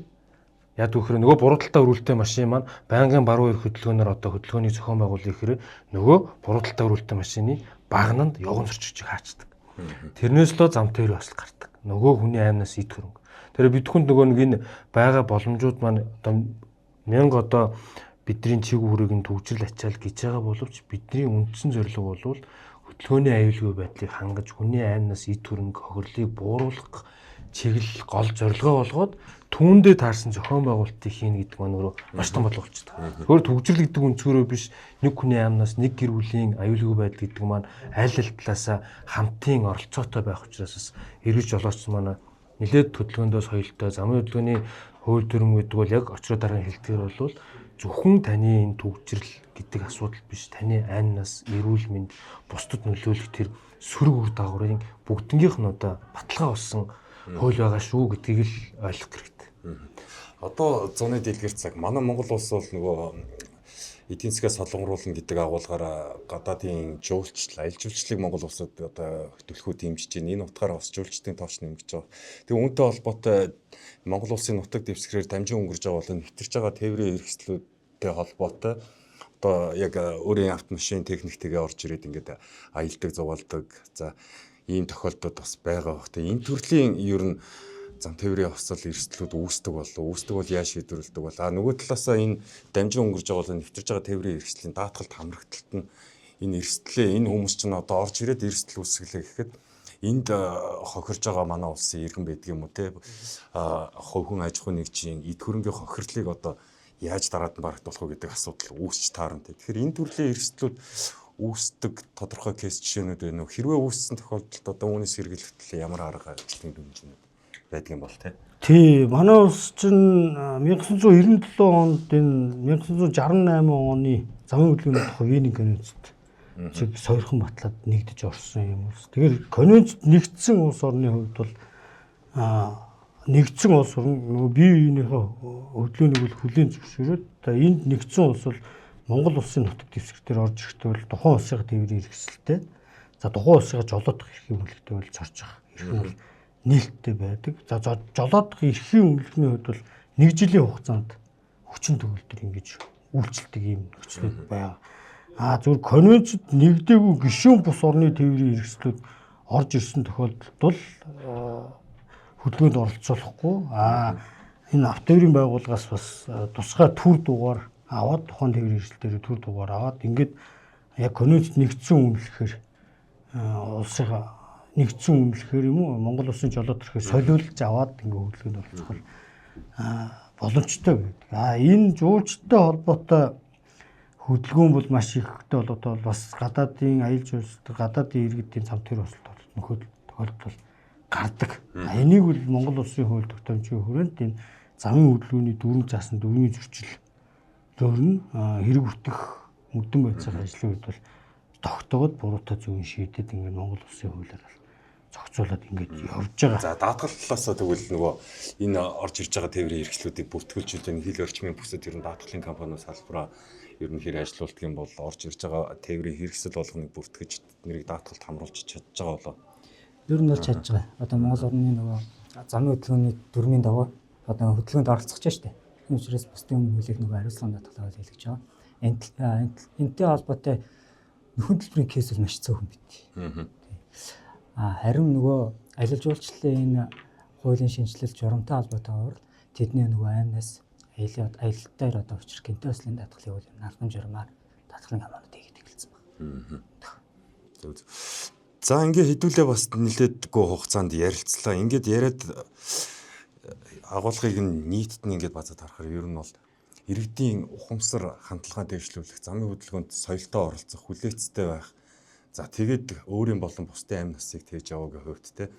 яг үхээр нөгөө буруу талдаа өрүүлтэй машин маань байнгын баруун эрх хөдөлгөөнөөр одоо хөдөлгөөний зохион байгуулалт ихээр нөгөө буруу талдаа өрүүлтэй машины багнанд явган зорчигчийг хаачдаг. Тэрнээс л зам тээврийн осол гардаг. Нөгөө хүний аймнаас ид хөрөнгө. Тэр бидхэнд нөгөө нэг энэ байгаа боломжууд маань одоо 1000 одоо бидний чиг үүрийг нь төвжрэл ачаал гэж байгаа боловч бидний үндсэн зорилго бол хөдөлгөөний аюулгүй байдлыг хангаж хүний аймнаас ид хөрөнгө хохирлыг бууруулах чиглэл гол зорилгоо болгоод түүндээ таарсан зохион байгуулалтыг хийнэ гэдэг маань өөрөө маш том бодлого болчихдог. Өөр төгжрөл гэдэг үнцгөрөө биш нэг хүний аймнаас нэг гэр бүлийн аюулгүй байдал гэдэг маань аль аль талаасаа хамтын оролцоотой байх учраас эргэж жолооч маань нэлээд хөдөлгөөндөө соёлтой замын хөдөлгөөний хууль дүрм гэдэг бол яг очроо дараа хэлдгээр бол зөвхөн таны энэ төгжрөл гэдэг асуудал биш таны аймнаас эрүүл мэнд бусдад нөлөөлөх тэр сөрөг үр дагаврын бүгднгийнх нь одоо баталгаа болсон хууль байгаа шүү гэдгийг л ойлгох хэрэгтэй. Одоо зуны дэлгэр цаг манай Монгол улс бол нөгөө эдийн засгаа солонгоруулна гэдэг агуулгаараа гадаадын жуулчлал, аялал жуулчлалыг Монгол улсад одоо төлөхөө дэмжиж байна. Энэ утгаараа бас жуулчдын тооч нэмэгдэж байгаа. Тэгээ үүнтэй холбоотой Монгол улсын нутаг дэвсгэрээр дамжин өнгөрж байгаа бол нэвтэрч байгаа тээврийн хэрэгслүүдтэй холбоотой одоо яг өөрийн автомашин техниктэйгээ орж ирээд ингээд аялдаг, зугаалдаг. За ийм тохиолдод бас байгаа бах. Энэ төрлийн ер нь зам тээврийн осол эрсдлүүд үүсдэг бол яаж шийдвэрлэдэг бол нөгөө талаасаа энэ дамжин өнгөрж байгаа бол нэвтэрж байгаа тээврийн эрсдлийн даатгалт хамрагталт нь энэ эрсдлээ энэ хүмүүс чинь одоо орж ирээд эрсдэл үүсгэлээ гэхэд энд хохирж байгаа манай улсын иргэн байдаг юм уу те хувь хүн аж ахуйн нэгжийн эд хөрөнгийн хохирлыг одоо яаж дараад нь барагдуулах вэ гэдэг асуудал үүсч таарна те. Тэгэхээр энэ төрлийн эрсдлүүд үүсдэг тодорхой кейс жишээнүүд байна уу? Хэрвээ үүссэн тохиолдолд одоо үүнээс сэргийлэхэд ямар арга ажилтны хэмжээнд байдаг юм бол те. Тий, манай улс чинь 1997 онд энэ 1968 оны замын хөдөлгөөний тухай Вений конвенцэд чиг сойрхон батлаад нэгдэж орсон юм улс. Тэгэхээр конвенцэд нэгдсэн улс орны хувьд бол нэгдсэн улс орн нөгөө бие биенийхээ хөдөлгөөнийг бол хүлээн зөвшөөрөөд энд нэгдсэн улс бол Монгол улсын нутаг дэвсгэр дээр орж ирэхдээ бол тухайн улсынхаа тээврийн хэрэгсэлтэй. За тухайн улсынхаа жолоодох эрхийн үнэлгээтэй бол зорж байгаа. Эрх нь бол нээлттэй байдаг. За жолоодох эрхийн үнэлгээний хувьд бол 1 жилийн хугацаанд хүчин төгөлдөр ингэж үйлчлдэг юм нөхцөлөд байгаа. Зүгээр конвенцэд нэгдээгүй гишүүн бус орны тээврийн хэрэгслүүд орж ирсэн тохиолдолд бол хөдөлгөөнд оролцоолохгүй. Энэ автоврын байгууллагаас бас тусгай төр дугаар аваад тухайн тээврийн хэрэгслээр төр дугаар аваад ингээд яг конвенцэд нэгдсэн үнэлэхээр улсынхаа нэгдсэн үнэлэхээр юм уу Монгол улсын жолоод төрхийг солиулж аваад ингээд хөдөлгөөнд оролцох бол боломжтой байдаг. Энэ жуулчтай холбоотой хөдөлгөөн бол маш ихтэй болоотой бол бас гадаадын аялал жуулчлал гадаадын иргэдийн зам төр осолт тохиолдол гардаг. Энийг бол Монгол улсын хууль тогтоомжийн хүрээнд энэ замын хөдөлгөөний дүрм заасан дүрмийн зөрчил зөрн хэрэг бүртгэх мөрдөн байцаах ажлын үед бол тогтоогод буруутай зөвөн шийдэд ингээд Монгол улсын хуулиар зохицуулаад ингээд явж байгаа. За даатгал талаасаа тэгвэл нөгөө энэ орж ирж байгаа тээврийн хэрэгслүүдийг бүртгүүлж байгаа хил орчмын бүсэд ер нь даатгалын компаниуд салбараа ер нь хэр ажилуулдаг юм бол орж ирж байгаа тээврийн хэрэгсэл болгоныг бүртгэж тэднийг даатгалд хамруулж чадж байгаа болоо. Ер нь бол чадж байгаа. Одоо Монгол орны нөгөө замын хөдөлгөөний дүрмийн дагуу одоо хөдөлгөөнд оролцож байгаа шүү дээ. Энэ учраас бусдын өмнө хүлээх нөгөө хариуцлагын даатгалыг хэлж байгаа. Энтэй холбоотой нөхөн төлбөрийн кейс бол маш цөөхөн бит. Харин нөгөө аялал жуулчлалын энэ хуулийн шинжилэл журамтай холбоотойгоор тэдний нөгөө аймнаас аялал дээр одоо учрах гэнтэй өслийн даатгалын хууль албан журмаар даатгалын хамаанууд хийгээд эхэлсэн байна. За ингээ хэдүүлээ бас нэлээдгүй хугацаанд ярилцлаа. Ингээд яриад агуулгыг нийтэд нь ингээд базаад харахаар ер нь бол иргэдийн ухамсар хандлагаа дэвшлүүлэх, замын хөдөлгөөнд соёлтой оролцох, хүлээцтэй байх. За тэгээд өөрийн болон бусдын амь насыг тээж яваагийн хувьд те.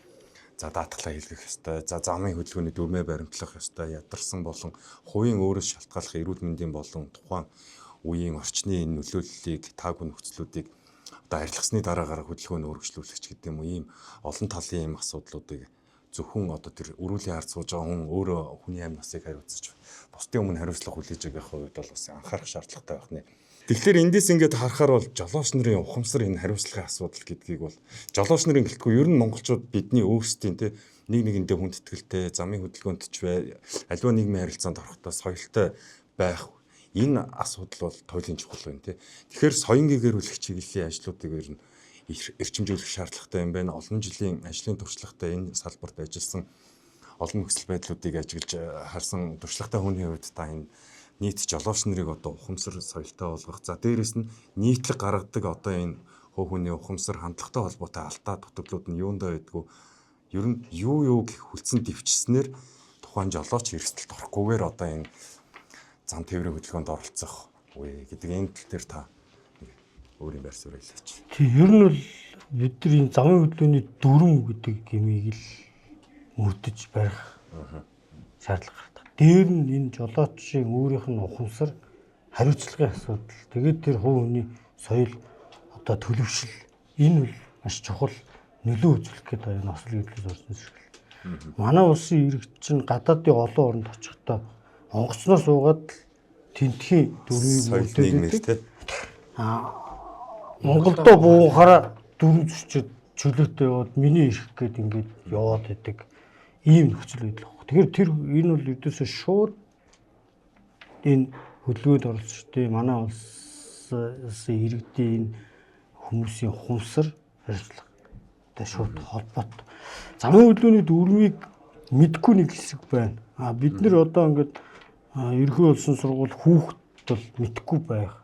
За даатгалаа хийлгэх ёстой. За замын хөдөлгөөний дүрмээ баримтлах ёстой. Ядарсан болон хувийн өөрөөс шалтгааллах эрүүл мэндийн болон тухайн үеийн орчны нөлөөллийг таагүй нөхцлүүдийг одоо арилгасны дараагаар хөдөлгөөний өргөжлүүлэгч гэдэг юм уу ийм олон талын ийм асуудлуудыг зөвхөн одоо тэр өрүүлийн хард сууж байгаа хүн өөрөө хүний амь насыг хариуцаж бусдын өмнө хариуцлага хүлээж байгаа хувьд бол бас анхаарах шаардлагатай байх нэ. Тэгэхээр эндээс ингээд харахаар бол жолооч нарын ухамсар энэ хариуцлагын асуудал гэдгийг бол жолооч нарын гэлтгүй ер нь монголчууд бидний өөрсдийн те нэг нэгэндээ хүндэтгэлтэй замын хөдөлгөөнд ч бай аливаа нийгмийн харилцаанд орохдоо соёлтой байх энэ асуудал бол туйлын чухал байна те. Тэгэхээр соён гэгэрүүлэх чиглэлийн ажлуудыг ер нь эрчимжүүлэх шаардлагатай юм байна. Олон жилийн ажлын туршлагатай энэ салбарт ажилласан олон нөхцөл байдлуудыг ажиглаж харсан туршлагатай хүний хувьд та энэ нийт жолооч нарыг одоо ухамсар соёлтой болгох. За дээрэс нь нийтлэг гаргадаг одоо энэ хувь хүний ухамсар хандлагатай холбоотой алдаа дутагдлууд нь юундаа байдгүй ер нь юуг хүлцэн дэвчснээр тухайн жолооч эрсдэлд орохгүйгээр одоо энэ зам тээврийн хөдөлгөөнд оролцох үе гэдэг энэ тал дээр та өөрийн байр суурь хэлээч. Тийм ер нь бол бидний замын хөдөлгөөний дүрм гэдэг гэмийг л мөрдөж барих шаардлага гардаг. Дээр нь энэ жолоочийн өөрийнх нь ухамсар хариуцлагын асуудал. Тэгээд тэр хувь хүний соёл одоо төлөвшил энэ бол маш чухал нөлөө үзүүлэх гэдэг энэ осол гэдлээс орсон зэрэг. Манай улсын иргэд чинь гадаадын олон оронд очихдоо онгоцноос уугаад тентхийн дүрмийг мөрдөж Монголдо буухаараа дүрм зөрчид чөлөөтэй яваад миний ирэх гээд ингээд яваад байдаг ийм нөхцөл байдал байна. Тэгэхээр тэр энэ бол ердөөсөө шууд энэ хөдөлгөөнд оролцогчдын манай улсын иргэдийн хүмүүсийн ухамсар харилцагтай шууд холбоотой. Замын хөдөлгөөний дүрмийг мэдгүй нэг хэсэг байна. Бид нэр одоо ингээд ерхий улсын сургууль хүүхэд бол мэдгүй байх.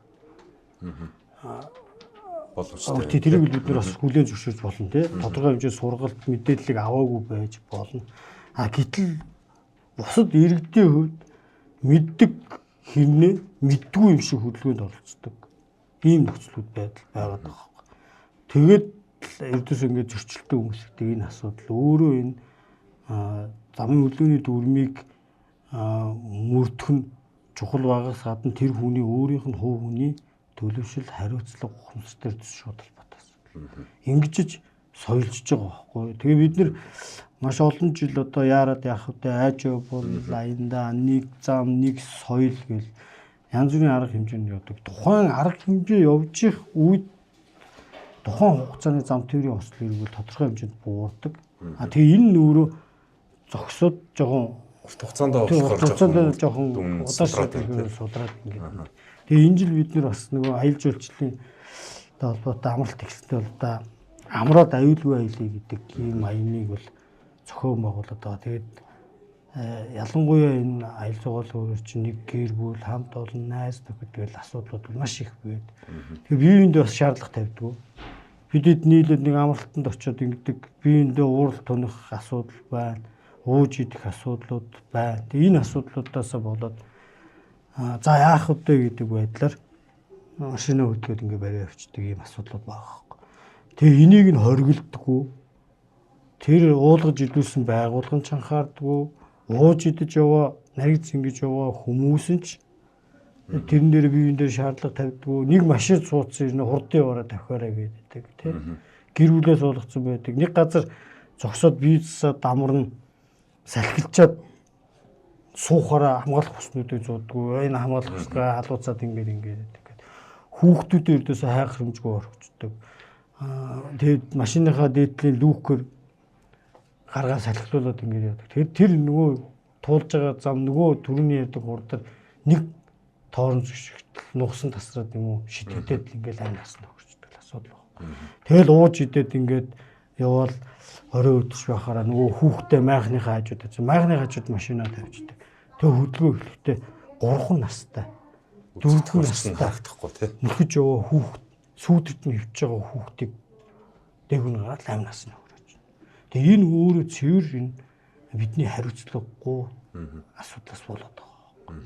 боломжтой. тэрийг бид нар бас хүлээн зөвшөөрч болно тий. Тодорхой хэмжээний сургалт мэдээллийг аваагүй байж болно. Гэтэл бусад иргэдийн хувьд мэддэг хэрнээ мэддгүй юм шиг хөдөлгөөнд оролцдог. Ийм нөхцлүүд байгаад байгаа. Тэгээд ердөөс ингээд зөрчилтэй хүмүүстэй энэ асуудал өөрөө энэ замын хөдөлгөөний дүрмийг мөрдөх нь чухал байгаас гадна тэр хүний өөрийнх нь хувь хүний төлөвшил хариуцлага ухамсар дээр шууд холбоотой асуудал. Ингэж соёлжж байгаа байхгүй. Тэгээ бид нар маш олон жил одоо яарад яах вэ? Айж бол аянда нэг зам нэг соёл гэл янз бүрийн арга хэмжээнд явдаг. Тухайн арга хэмжээ явж их үед тухайн хугацааны зам тээврийн осол хэрэгэл тодорхой хэмжээнд буурдаг. Тэгээ энэ нүүрөө зогсоод жоохон хугацаанд жоохон удаашраад судраад ингээд. Тэгээ энэ жил бид нар бас нөгөө аялал жуулчлалын холбоотой амралт ихсэлтэй бол да амраад аюулгүй аялал гэдэг ийм аяныг бол зохион байгуулад байгаа. Тэгээд ялангуяа энэ аялал жуулчлалын чинь нэг гэр бүл хамт олон найз нөхөд тэгэл асуудлууд маш их байд. Тэгээ биеиндээ бас шаардлага тавьдаг. Бидэд нийлээд нэг амралтанд очиод ингэдэг биеиндээ уурал тунах асуудал байна. Ууж идэх асуудлууд байна. Тэгээ энэ асуудлуудаас болоод за яах вэ гэдэг байдлаар машинаа хөдөлгөөд ингээ барай явчихдаг ийм асуудлууд байгаа байхгүй. Тэгээ энийг нь хоригддаггүй. Тэр уулгаж идүүлсэн байгуулгын ч анхаардаггүй. Ууж идэж яваа, наригдс ингэж яваа хүмүүс нь ч тэрэн дээр биеийн дээр шаардлага тавьдаггүй. Нэг машин суудсан ирнэ хурдан яваараа давхаараа гэдэг тийм. Гэр бүлээс болгоцсон байдаг. Нэг газар зогсоод биесээ дамарна салхилчаад суухаараа хамгаалах хүснүүдийг зуудгүй. Энэ хамгаалах хүсгээ халууцаад ингээд хүүхдүүд ердөөсөө хайх хэмжгүй орхичдаг. Тэгээд машиныхаа дээдлийн лүүкээр гаргаа салхилуулаад ингээд явдаг. Тэгээд тэр нөгөө туулж байгаа зам нөгөө түрүүний ярьдаг хурдар нэг тоорн зүгшгтэл нугсан тасраад юм уу шидэхэд ингээд айн насна өгчдөг асуудал байна. Тэгэл ууж идээд ингээд явбал орой өдөрч байхаараа нөгөө хүүхдээ майхныхаа хажууд чинь майхны хажууд машинаа тавьчихдаг. Тэгээ хөдөлгөөн эхлэхдээ 3 настай 4 настай харагдахгүй тий. Нөхөж яваа хүүхд сүйдэрт нь хөвж байгаа хүүхдийг дээгүн гараад 8 насны хүрэж. Тэгээ энэ өөрөө цэвэр энэ бидний хариуцлагагүй асуудлаас болоод байгаа.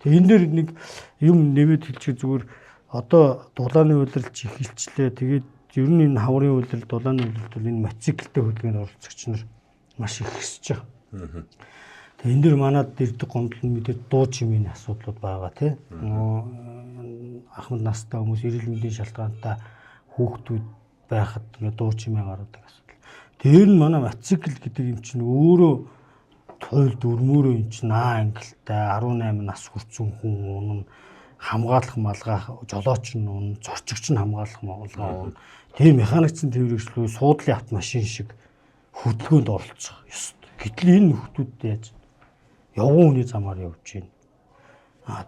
Тэгээ энэ дээр нэг юм нэмээд хэлчих зүгээр одоо дулааны үйлрэлч эхэлчлээ. Тэгээд ер нь энэ хаврын үйлрэл дулааны үйлрэлд энэ мотоциклтэй хөдөлгөөнд оролцогч нар маш их өсөж байгаа. Тэгээ энэ дэр манад ирдэг гомдол нь мэдээ дуу чимийн асуудлууд байгаа тий. Ахмад настай хүмүүс эрүүл мэндийн шалтгаантай хүүхдүүд байхад дуу чимээ гаргадаг асуудал. Тэр нь манай мотоцикл гэдэг юм чинь өөрөө туйл дөрмөөрөө юм чинь ангилтай 18 нас хүрсэн хүн унна хамгаалах малгай жолооч нь унна зорчигч нь хамгаалах малгай унна. Тэр механикчсан тээврэгчлүү суудлын автомашин шиг хөдөлгөөнд оролцох ёстой. Гэтэл энэ нөхдүүд яаж явган хүний замаар явж байна.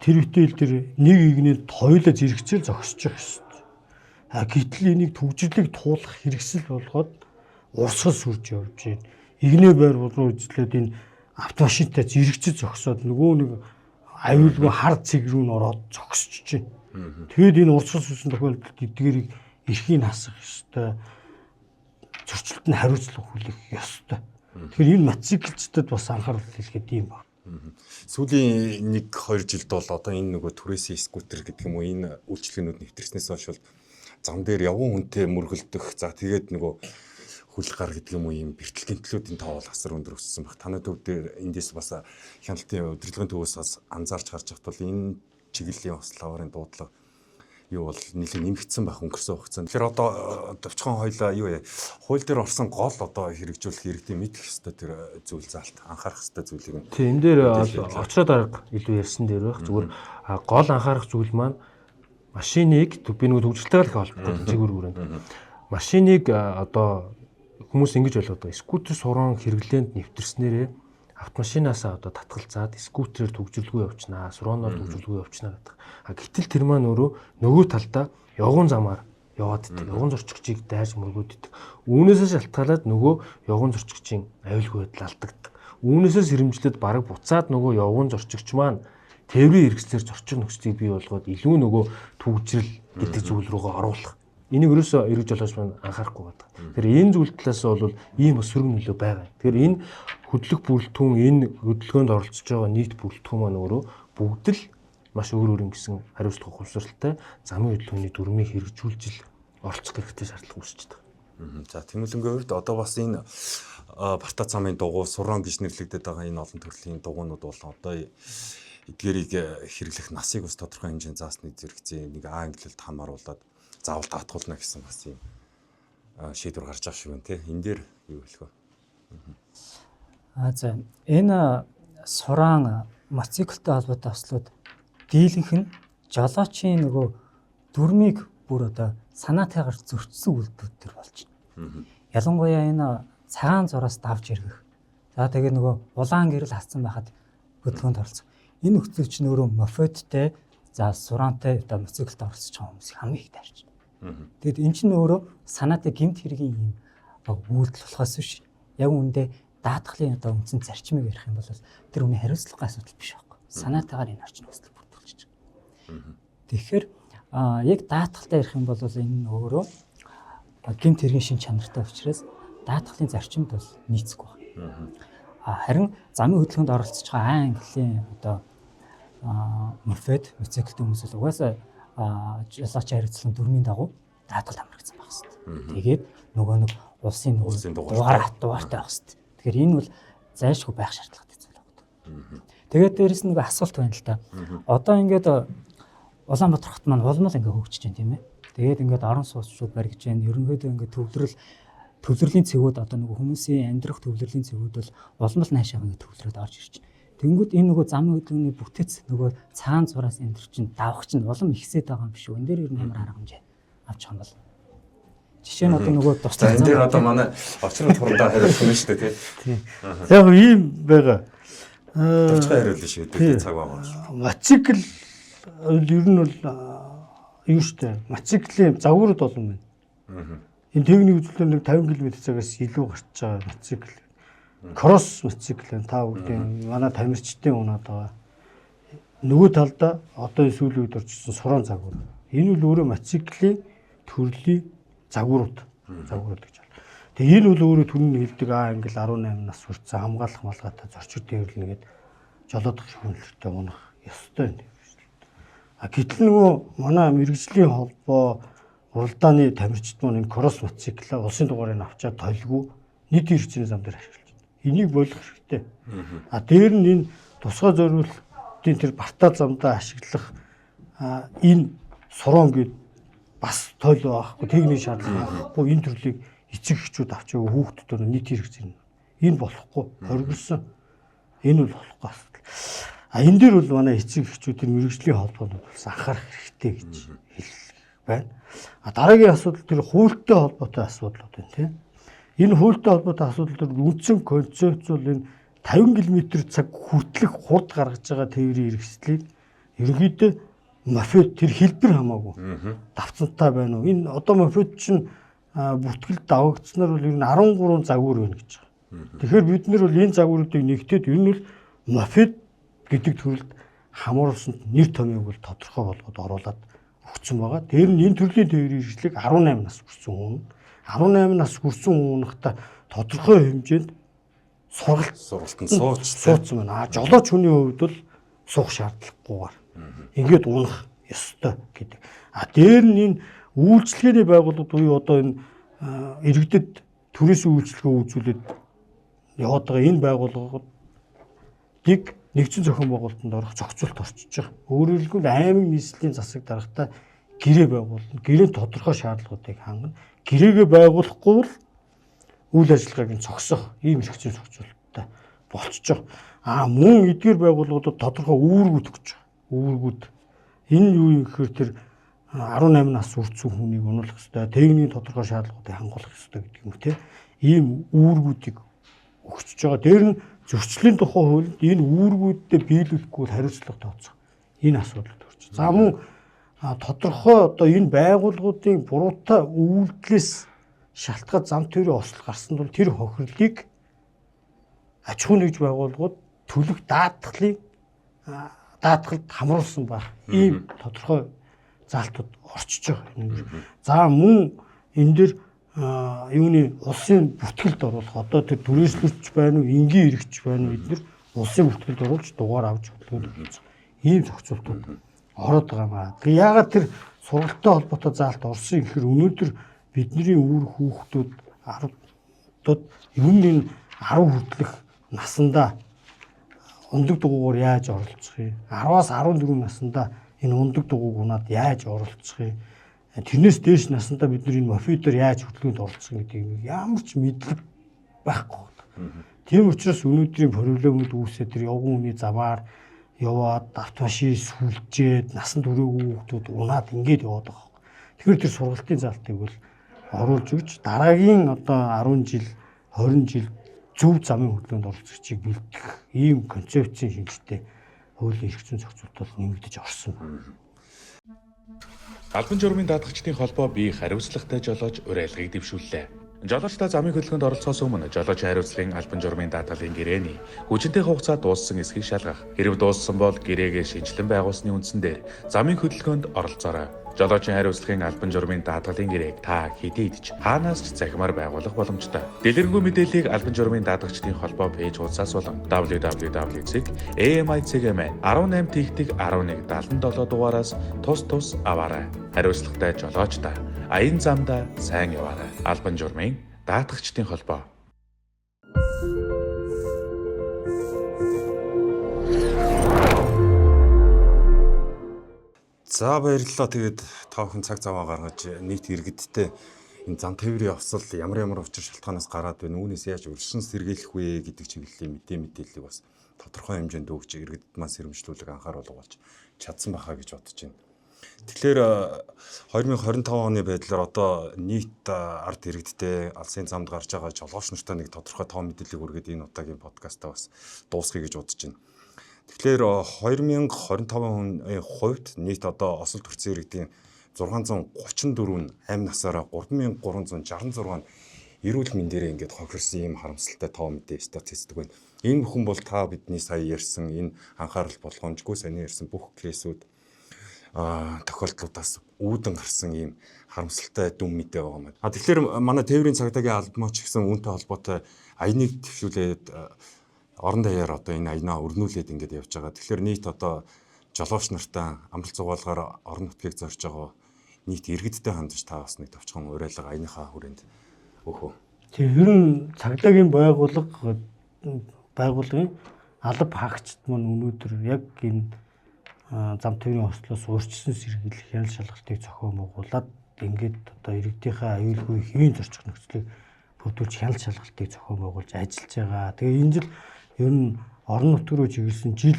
Тэр үтэл дээр нэг игнэд хоёулаа зэрэгцэл зогсож явах ёстой. Гэтэл энийг төвжирлийг туулах хэрэгсэл болгоод урсгал сүрж явж байна. Игнээ байр руу үзлээд энэ автомашинтай зэрэгцэл зогсоод нөгөө нэг аюулгүй хар цэг рүү н ороод зогсож байна. Тэгэд энэ урсгал сүрсэн тохиолдолд эдгээрийг эрхийг хасах ёстой. Зөрчилд нь хариуцлага хүлээх ёстой. Тэгэхээр энэ мотоциклчдад бас анхаарал хэлгээд юм байна. Сүүлийн 1-2 жилд бол одоо энэ нөгөө түрээсийн скутер гэдэг юм уу энэ үйлчлэгнүүд нэвтэрснээс хойш зам дээр явган хүнтэй мөргөлдөх за тэгээд нөгөө хөл гар гэдэг юм уу ийм бэртэл гэмтлүүдийн тоо бол асар өндөр өссөн баг. Танай төв дээр эндээс бас хяналтын удирдлагын төвөөс бас анзаарч харж байхад бол энэ чиглэлийн бас лаврын дуудлага юу бол нэлээд нэмэгдсэн байх өнгөрсөн хугацаанд. Тэгэхээр одоо төвчхон хоёлаа юу яа хууль дээр орсон гол одоо хэрэгжүүлэх иргэдийн мэдэх ёстой тэр зүйл заалт анхаарах ёстой зүйлийг. Тийм энэ дээр очроод арга илүү ярьсан дээр байх. Зүгээр гол анхаарах зүйл маань машиныг би нэг төвчлөлтэй л холбоотой чигээр хүрээнд. Машиныг одоо хүмүүс ингэж ойлгоод байгаа. Скутер суран хэрэглээнд нэвтэрснээрээ автомашинаасаа одоо татгалзаад скутерээр төгжүүлгүй явчихнаа, сураанаар төгжүүлгүй явчихнаа гэдэг. Гэтэл тэр маань нөгөө талдаа явган замаар яваад идэг. Явган зорчигчийг дайж мөргөөд идэг. Үүнээсээ шалтгаалаад нөгөө явган зорчигчийн аюулгүй байдал алдагддаг. Үүнээсээ сэрэмжлээд бараг буцаад нөгөө явган зорчигч маань тээврийн хэрэгслэр зорчиг нөхцөлийг бий болгоод илүү нөгөө төгжрэл гэдэг зүйл рүүгээ оруулах Энийг ерөөсөө эргэж жолооч маань анхаарахгүй байдаг. Тэгэхээр энэ зүйл талаас бол ийм бас сөрөг нөлөө байгаа. Тэгэхээр энэ хөдлөх бүрэлдэхүүн, энэ хөдөлгөөнд оролцож байгаа нийт бүрэлдэхүүн маань өөрөө бүгд л маш өөр ингэсэн хариуцлага ухамсартай замын хөдөлгөөний дүрмийг хэрэгжүүлж оролцох хэрэгтэй шаардлага үүсэж байгаа. За Тэмүүлэнгийн хувьд одоо бас энэ Бартаа цамын дугуй, Суран гэж нэрлэгдэж байгаа энэ олон төрлийн дугуйнууд бол одоо эдгээрийг хэрэглэх насыг бас тодорхой хэмжээнд заасны зэрэгцээ нэг англилд хамааруулад заавал даатгуулна гэсэн бас юм шийдвэр гарч байгаа шиг байна тий. Энэ дээр юу хэлэх вэ? За энэ Суран мотоциклтэй холбоотой ослууд дийлэнх нь жолоочийн нөгөө дүрмийг бүр одоо санаатайгаар зөрчсөн үйлдэлүүд төр болж байна. Ялангуяа энэ цагаан зураас давж иргэх. За тэгээ нөгөө улаан гэрэл хатсан байхад хөдөлгөөнд оролцох. Энэ нөхцөл чинь өөрөө мофеттэй за сураантай одоо мотоциклд оролцож байгаа хүмүүс хамгийн их таарч байна. Тэгэд эн чинь өөрөө санаатай гэмт хэргийн юм үйлдэл болохоос биш. Яг үүндээ даатгалын одоо үндсэн зарчмыг ярих юм бол тэр хүний хариуцлагын асуудал биш байхгүй. Санаатайгаар энэ орчин нөхцөл бүрдүүлж байгаа. Тэгэхээр яг даатгалтай ярих юм бол энэ өөрөө гэмт хэргийн шин чанартай учраас даатгалын зарчимд бол нийцэхгүй байна. Харин замын хөдөлгөөнд оролцож байгаа английн одоо мофет мотоциклтэй хүмүүс л угаасаа жолоочийн хариуцлагын дүрмийн дагуу даатгалд хамрагдсан байх хэвээр. Тэгээд нөгөө нэг улсын дугаар хатугаартай байх хэвээр. Тэгэхээр энэ бол зайлшгүй байх шаардлагатай зүйл байна. Тэгээд дээрэс нь нэг асуулт байна л да. Одоо ингээд Улаанбаатар хот маань улмал ингээд хөгжиж байна тийм ээ. Тэгээд ингээд орон сууцчууд баригж байна. Ерөнхийдөө ингээд төвлөрлийн цэгүүд одоо нөгөө хүмүүсийн амьдрах төвлөрлийн цэгүүд бол улмал наашаага ингээд төвлөрөөд орж ирж байна. Тэнгүүд энэ нөгөө замын хөдөлгөөний бүтэц нөгөө цагаан зураас энэ төр чинь давах чинь улам ихсээд байгаа юм биш үү? Энэ дээр ер нь ямар арга хэмжээ авч байгаа юм бол. Жишээ нь одоо нөгөө туслах энэ дээр одоо манай очрын турандаа хариулах юм шүү дээ тий. Яг ийм байгаа. Товчхон хариулна шүү дээ цаг байгаа. Мотоцикл ер нь бол юу шүү дээ. Мотоциклийн загварууд олон байна. Энэ техник үзүүлэлт нэг 50 км/цагаас илүү гарч байгаа мотоцикл. Кросс мотоцикл та бүгдийн манай тамирчдын унаад байгаа. Нөгөө талдаа одоо сүүлийн үед орчихсон суран загвар. Энэ бол өөрөө мотоциклийн төрлийн загварууд гэж байна. Тэгээ энэ бол өөрөө түрүүний хэлдэг англи 18 нас хүрсэн хамгаалах малгайтай зорчигд дээрлэнэ гээд жолоодох хүнлэлтэй унах ёстой юм. Гэтэл нөгөө манай мэрэгжлийн холбоо уралдааны тамирчид маань энэ кросс мотоциклаа улсын дугаарыг авчаад толгүй нийт хэрэгцээний зам дээр ашиглаж байна. Энийг болох хэрэгтэй. Дээр нь энэ тусгай зориултын тэр Бартаа замдаа ашиглах энэ сурон гээд бас тойл байхгүй техник шаардлага байхгүй энэ төрлийг эцэг эхчүүд авч байгаа хүүхдүүд нийт хэрэгцээ нь энэ болохгүй хоригдсон. Энэ бол болохгүй асуудал. Энэ дээр бол манай эцэг эхчүүдийн мэрэгжлийн холбоонууд бас анхаарах хэрэгтэй гэж хэлэх байна. Дараагийн асуудал тэр хуультай холбоотой асуудлууд байна тийм. Энэ хуультай холбоотой асуудал дээр үндсэн концепц бол энэ 50 км/цаг хүртэлх хурд гаргаж байгаа тээврийн хэрэгслийг ерөнхийдөө мофет тэр хэлбэр хамаагүй давцантай байна уу? Энэ одоо мофет чинь бүртгэл давагдсанаар бол ер нь 13 загвар байна гэж байгаа. Тэгэхээр бид нар бол энэ загваруудыг нэгтээд ер нь бол мофет гэдэг төрөлд хамруулсанд нэр томьёог бол тодорхой болгоод оруулаад өгсөн байгаа. Тэр нь энэ төрлийн тээврийн хэрэгслийг 18 нас хүрсэн хүн 18 нас хүрсэн хүнийхтэй тодорхой хэмжээнд сургалтанд суудсан байна. Жолооч хүний хувьд бол суух шаардлагагүйгээр ингээд унах ёстой гэдэг. Дээр нь энэ үйлчлэгээний байгууллагууд буюу одоо энэ иргэдэд төрөөс үйлчлэгөө үзүүлээд яваад байгаа энэ байгууллагуудыг нэгдсэн зохион байгуулалтанд орох зохицуулт орчиж байгаа. Өөрөөр хэлбэл аймаг нийслэлийн засаг даргатаа гэрээ байгуулна. Гэрээний тодорхой шаардлагуудыг хангана. Гэрээгээ байгуулахгүй бол үйл ажиллагааг нь зогсоох ийм хэрэгцээ зохицуулттай болчихж байгаа. Мөн эдгээр байгууллагуудад тодорхой үүргүүд өгч байгаа. Үүргүүд энэ юу юм гэхээр тэр 18 нас хүрсэн хүнийг унуулах ёстой, техникийн тодорхой шаардлагуудыг хангуулах ёстой гэдэг юм те. Ийм үүргүүдийг өгч байгаа. Дээр нь зөрчлийн тухай хуулинд энэ үүргүүдэд биелүүлэхгүй хариуцлага тооцох. Энэ асуудалд орж. За мөн тодорхой одоо энэ байгууллагуудын буруутай үйлдэлээс шалтгаан зам тээврийн осол гарсанд бол тэр хохирлыг аж ахуй нэгж байгууллагууд төлөх даатгалд хамруулсан байх. Ийм тодорхой заалтууд орчиж байгаа. За мөн энэ дээр юуны улсын бүртгэлд оруулах одоо тэр түрээслэгч байна уу, энгийн иргэч байна уу эдгээр улсын бүртгэлд оруулж дугаар авч хөдөлгөөнд хийж ийм зохицуултууд ороод байгаа маа. Тэгээ яагаад тэр сургалттай холбоотой заалт орсон гэхээр өнөөдөр бидний үр хүүхдүүд 10-ууд ер нь энэ 10 хүртэлх насандаа ундаг дугуугаар яаж оролцох юм? 10-аас 14 насандаа энэ ундаг дугууг унаад яаж оролцох юм? Тэрнээс дээш насандаа бид нар энэ мофидор яаж хөдөлгөөнд оролцох гэдэг юм ямар ч мэдлэг байхгүй. Тийм учраас өнөөдрийн проблемууд үүсээ тэр явган хүний замаар яваад автомашин сүлжээд насан туршаагүй хүмүүс унаад ингэж яваад байгаа. Тэгэхээр тэр сургалтын залтыг бол оруулж өгч дараагийн одоо 10 жил 20 жил зөв замын хөдөлгөөнд оролцогчийг бэлтгэх ийм концепцийн шинжтэй хуулийн эрх зүйн зохицуулалт нэмэгдэж орсон. Албан журмын даатгагчдын холбоо бие хариуцлагатай жолооч уриалгыг дэвшүүллээ. Жолоочтой замын хөдөлгөөнд оролцохоос өмнө жолоочийн хариуцлагын албан журмын даатгалын гэрээний хүчинтэй хугацаа дууссан эсхийг шалгах. Хэрэв дууссан бол гэрээгээ шинжилэн байгуулсны үндсэн дээр замын хөдөлгөөнд оролцоорой. Жолоочийн хариуцлагын албан журмын даатгалын гэрээг та хэдий идэж хаанаас ч захимаар байгуулах боломжтой. Дэлгэрэнгүй мэдээллийг албан журмын даатгагчдын холбоо пэйж хуудасаас болон www.ami.18-1177 дугаараас тус аваарай. Хариуцлагатай жолоочтой аян замдаа сайн яваарай. Албан журмын даатгагчдын холбоо. За баярлалаа. Тэгээд та бүхэн цаг зав гаргаж нийт иргэдтэй энэ зам тээврийн осол ямар учир шалтгаанаас гараад байна, үүнээс яаж өршин сэргийлэх вэ гэдэг чиглэлийн мэдээллийг бас тодорхой хэмжээнд өгч иргэдэд маань сэрэмжлүүлэг анхааруулга болж чадсан байхаа гэж бодож байна. Тэгэхээр 2025 оны байдлаар одоо нийт ард иргэдтэй алсын замд гарч байгаа жолооч нартай нэг тодорхой тоо мэдээллийг өргөд энэ удаагийн подкастаа бас дуусгая гэж бодож байна. Тэгэхээр 2025 оны хувьд нийт одоо осол төрсөн иргэдийн 634 нь амь насаараа 3366 эрүүл мэндээрээ ингээд хохирсон ийм харамсалтай тоо мэдээ статистик байна. Энэ бүхэн бол та бидний сая ярьсан энэ анхаарал болгоомжгүй саний ярьсан бүх кейсүүд тохиолдлуудаас үүдэн гарсан ийм харамсалтай дүн мэдээ байгаа юм. Тэгэхээр манай тээврийн цагдаагийн албамч гэсэн үүнтэй холбоотой аяныг төвшүүлээд орон даяар одоо энэ аянаа өрнүүлээд ингээд явж байгаа. Тэгэхээр нийт одоо жолооч нартай амралт зугаалгаар орон нутгийг зорж байгаа нийт иргэдтэй хандж та бас нэг товчхон уриалга аяныхаа хүрээнд өөхөө. Тэгээ ер нь цагдаагийн байгууллагын алба хаагчд маань өнөөдөр яг энэ зам тээврийн ослоос өөрчлөсөн сэргийлэх хяналт шалгалтыг зохион байгуулад ингээд одоо иргэдийнхээ аюулгүй хэвийн зорчих нөхцөлийг бүрдүүлж хяналт шалгалтыг зохион байгуулж ажиллаж байгаа. Тэгээ энэ жил ер нь орон нутг руу чиглэсэн жил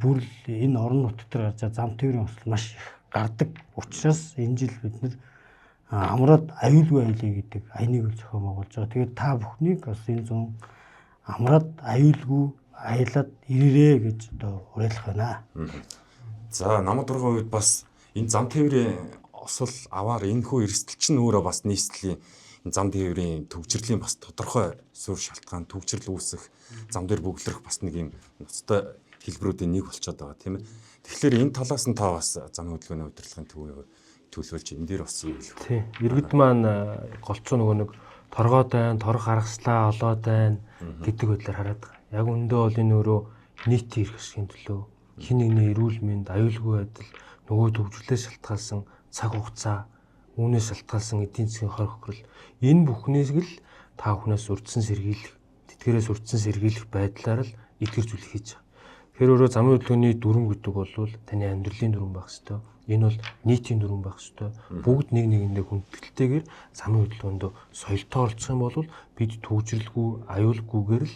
бүр л энэ орон нутг дээр гарч байгаа зам тээврийн осол маш их гардаг учраас энэ жил бид нэр амраад аюулгүй аялыг гэдэг аяныг зохион байгуулж байгаа. Тэгээд та бүхнийг бас энэ 100 амраад аюулгүй аялаад ирээрээ гэж одоо уриалах байна. За намайг дургуй үед бас энэ зам тээврийн осол аваар энэ хүү эрсдэл чинь өөрөө бас нийслэлийн зам тээврийн төвчрлийн бас тодорхой суурь шалтгаан төвчрэл үүсэх зам дээр бүглэрэх бас нэг юм ноцтой хэлбэрүүдийн нэг болчиход байгаа тийм ээ. Тэгэхээр энэ талаас нь та бас зам хөдөлгөөний удирдлагын төлөвлөж энэ дээр бас юу хэлэх вэ? Тийм. Иргэд маань голцоо нөгөө нэг торгоод байна, торох аргаслаа олоод байна гэдэг байдлаар хараад байгаа. Яг үндэ бол энэ өөрөө нийтийн эрх ашигын төлөө хин нэгний эрүүл мэнд, аюулгүй байдал, нөгөө төвжлээс шалтгаалсан цаг хугацаа, үүнээс шалтгаалсан эдийн засгийн хоригхрол энэ бүхнээс л та бүхнээс урдсан сэргийлэх, тэтгэрээс урдсан сэргийлэх байдлаар л илэрхийлж хийж байгаа. Тэгэхээр өөрөө замын хөдөлгөөний дүрм гэдэг бол таны амьдралын дүрм байх ёстой. Энэ бол нийтийн дүрм байх ёстой. Бүгд нэг нэгэндээ хүндэтгэлтэйгээр замын хөдөлгөөнд соёлтой оролцох юм бол бид төвжирлгүй, аюулгүйгээр л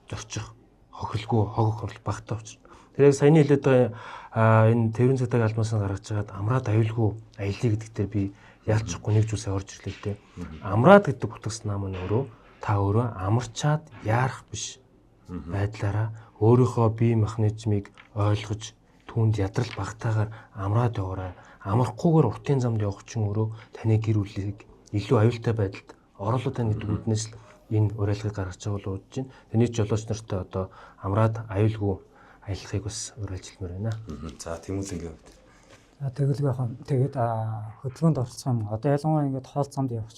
зорчих, хохирлгүй, хогохрол багтаа учрна. Тэр яг саяны хэлээд байгаа энэ тээврийн цагдаагийн албаас гаргаж байгаад амраад аюулгүй аяллаа гэдэг дээр би яалчихгүй нэг зүйлсээ орж ирлээ дээ. Амраад гэдэг утгаас наам нь өөрөө та өөрөө амарчаад яарах биш байдлаараа өөрийнхөө бие механизмыг ойлгож түүнд ядрал багтаагаар амраад яваарай. Амрахгүйгээр уртын замд явах чинь өөрөө таны гэр бүлийг илүү аюултай байдалд оруулаад байна гэдэг үднээс л энэ уриалгыг гаргаж байгаа бол уудж байна. Тэний жолооч нартай одоо амраад аюулгүй аялахыг бас уриалж хэлмээр байна. За Тэмүүлэнгийн хувьд За тэгэлгүй яхаа тэгээд хөдөлгөөнд оролцох юм. Одоо ялангуяа ингээд хоол замд явах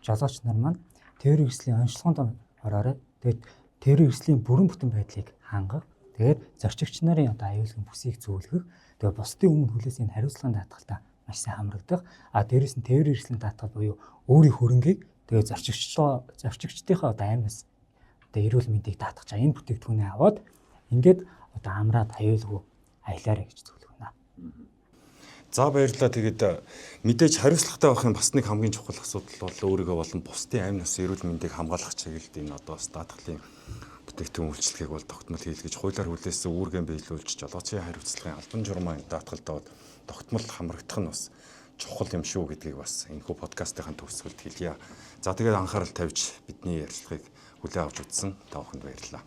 жолооч нар маань тээврийн эрслийн онцлогоонд ороорой. Тэгээд тээврийн эрслийн бүрэн бүтэн байдлыг хангах. Тэгээд зорчигч нарын одоо аюулгүй бүсийг зөвлөх. Тэгээд бусдын өмнө хүлээсийн хариуцлагын даатгалтаа маш сайн хамрагдах. Дээрээс нь тээврийн эрслийн даатгал буюу өөрийн хөрөнгийг тэгээд зорчигчдийнхаа одоо аймнаас одоо эрүүл мэндийг даатгах чаа энэ бүтээгдэхүүнээ аваад ингээд одоо амраад аюулгүй аялаарэ гэж зөвлөх байна. За баярлалаа. Тэгээд мэдээж хариуцлагатай байх нь бас нэг хамгийн чухал асуудал бол өөрийгөө болон бусдын амь нас эрүүл мэндийг хамгаалах чиглэлд энэ одоо бас даатгалын бүтээгдэхүүн үйлчлэгийг бол тогтмол хийлгэж хуулиар хүлээсэн үүргээ биелүүлж жолоочийн хариуцлагын албан журмын даатгалд тогтмол хамрагдах нь бас чухал юм шүү гэдгийг бас энэхүү подкастын төгсгөлд хэлье. За тэгээд анхаарал тавьж бидний ярилцлагыг хүлээн авч үзсэн та бүхэнд баярлалаа.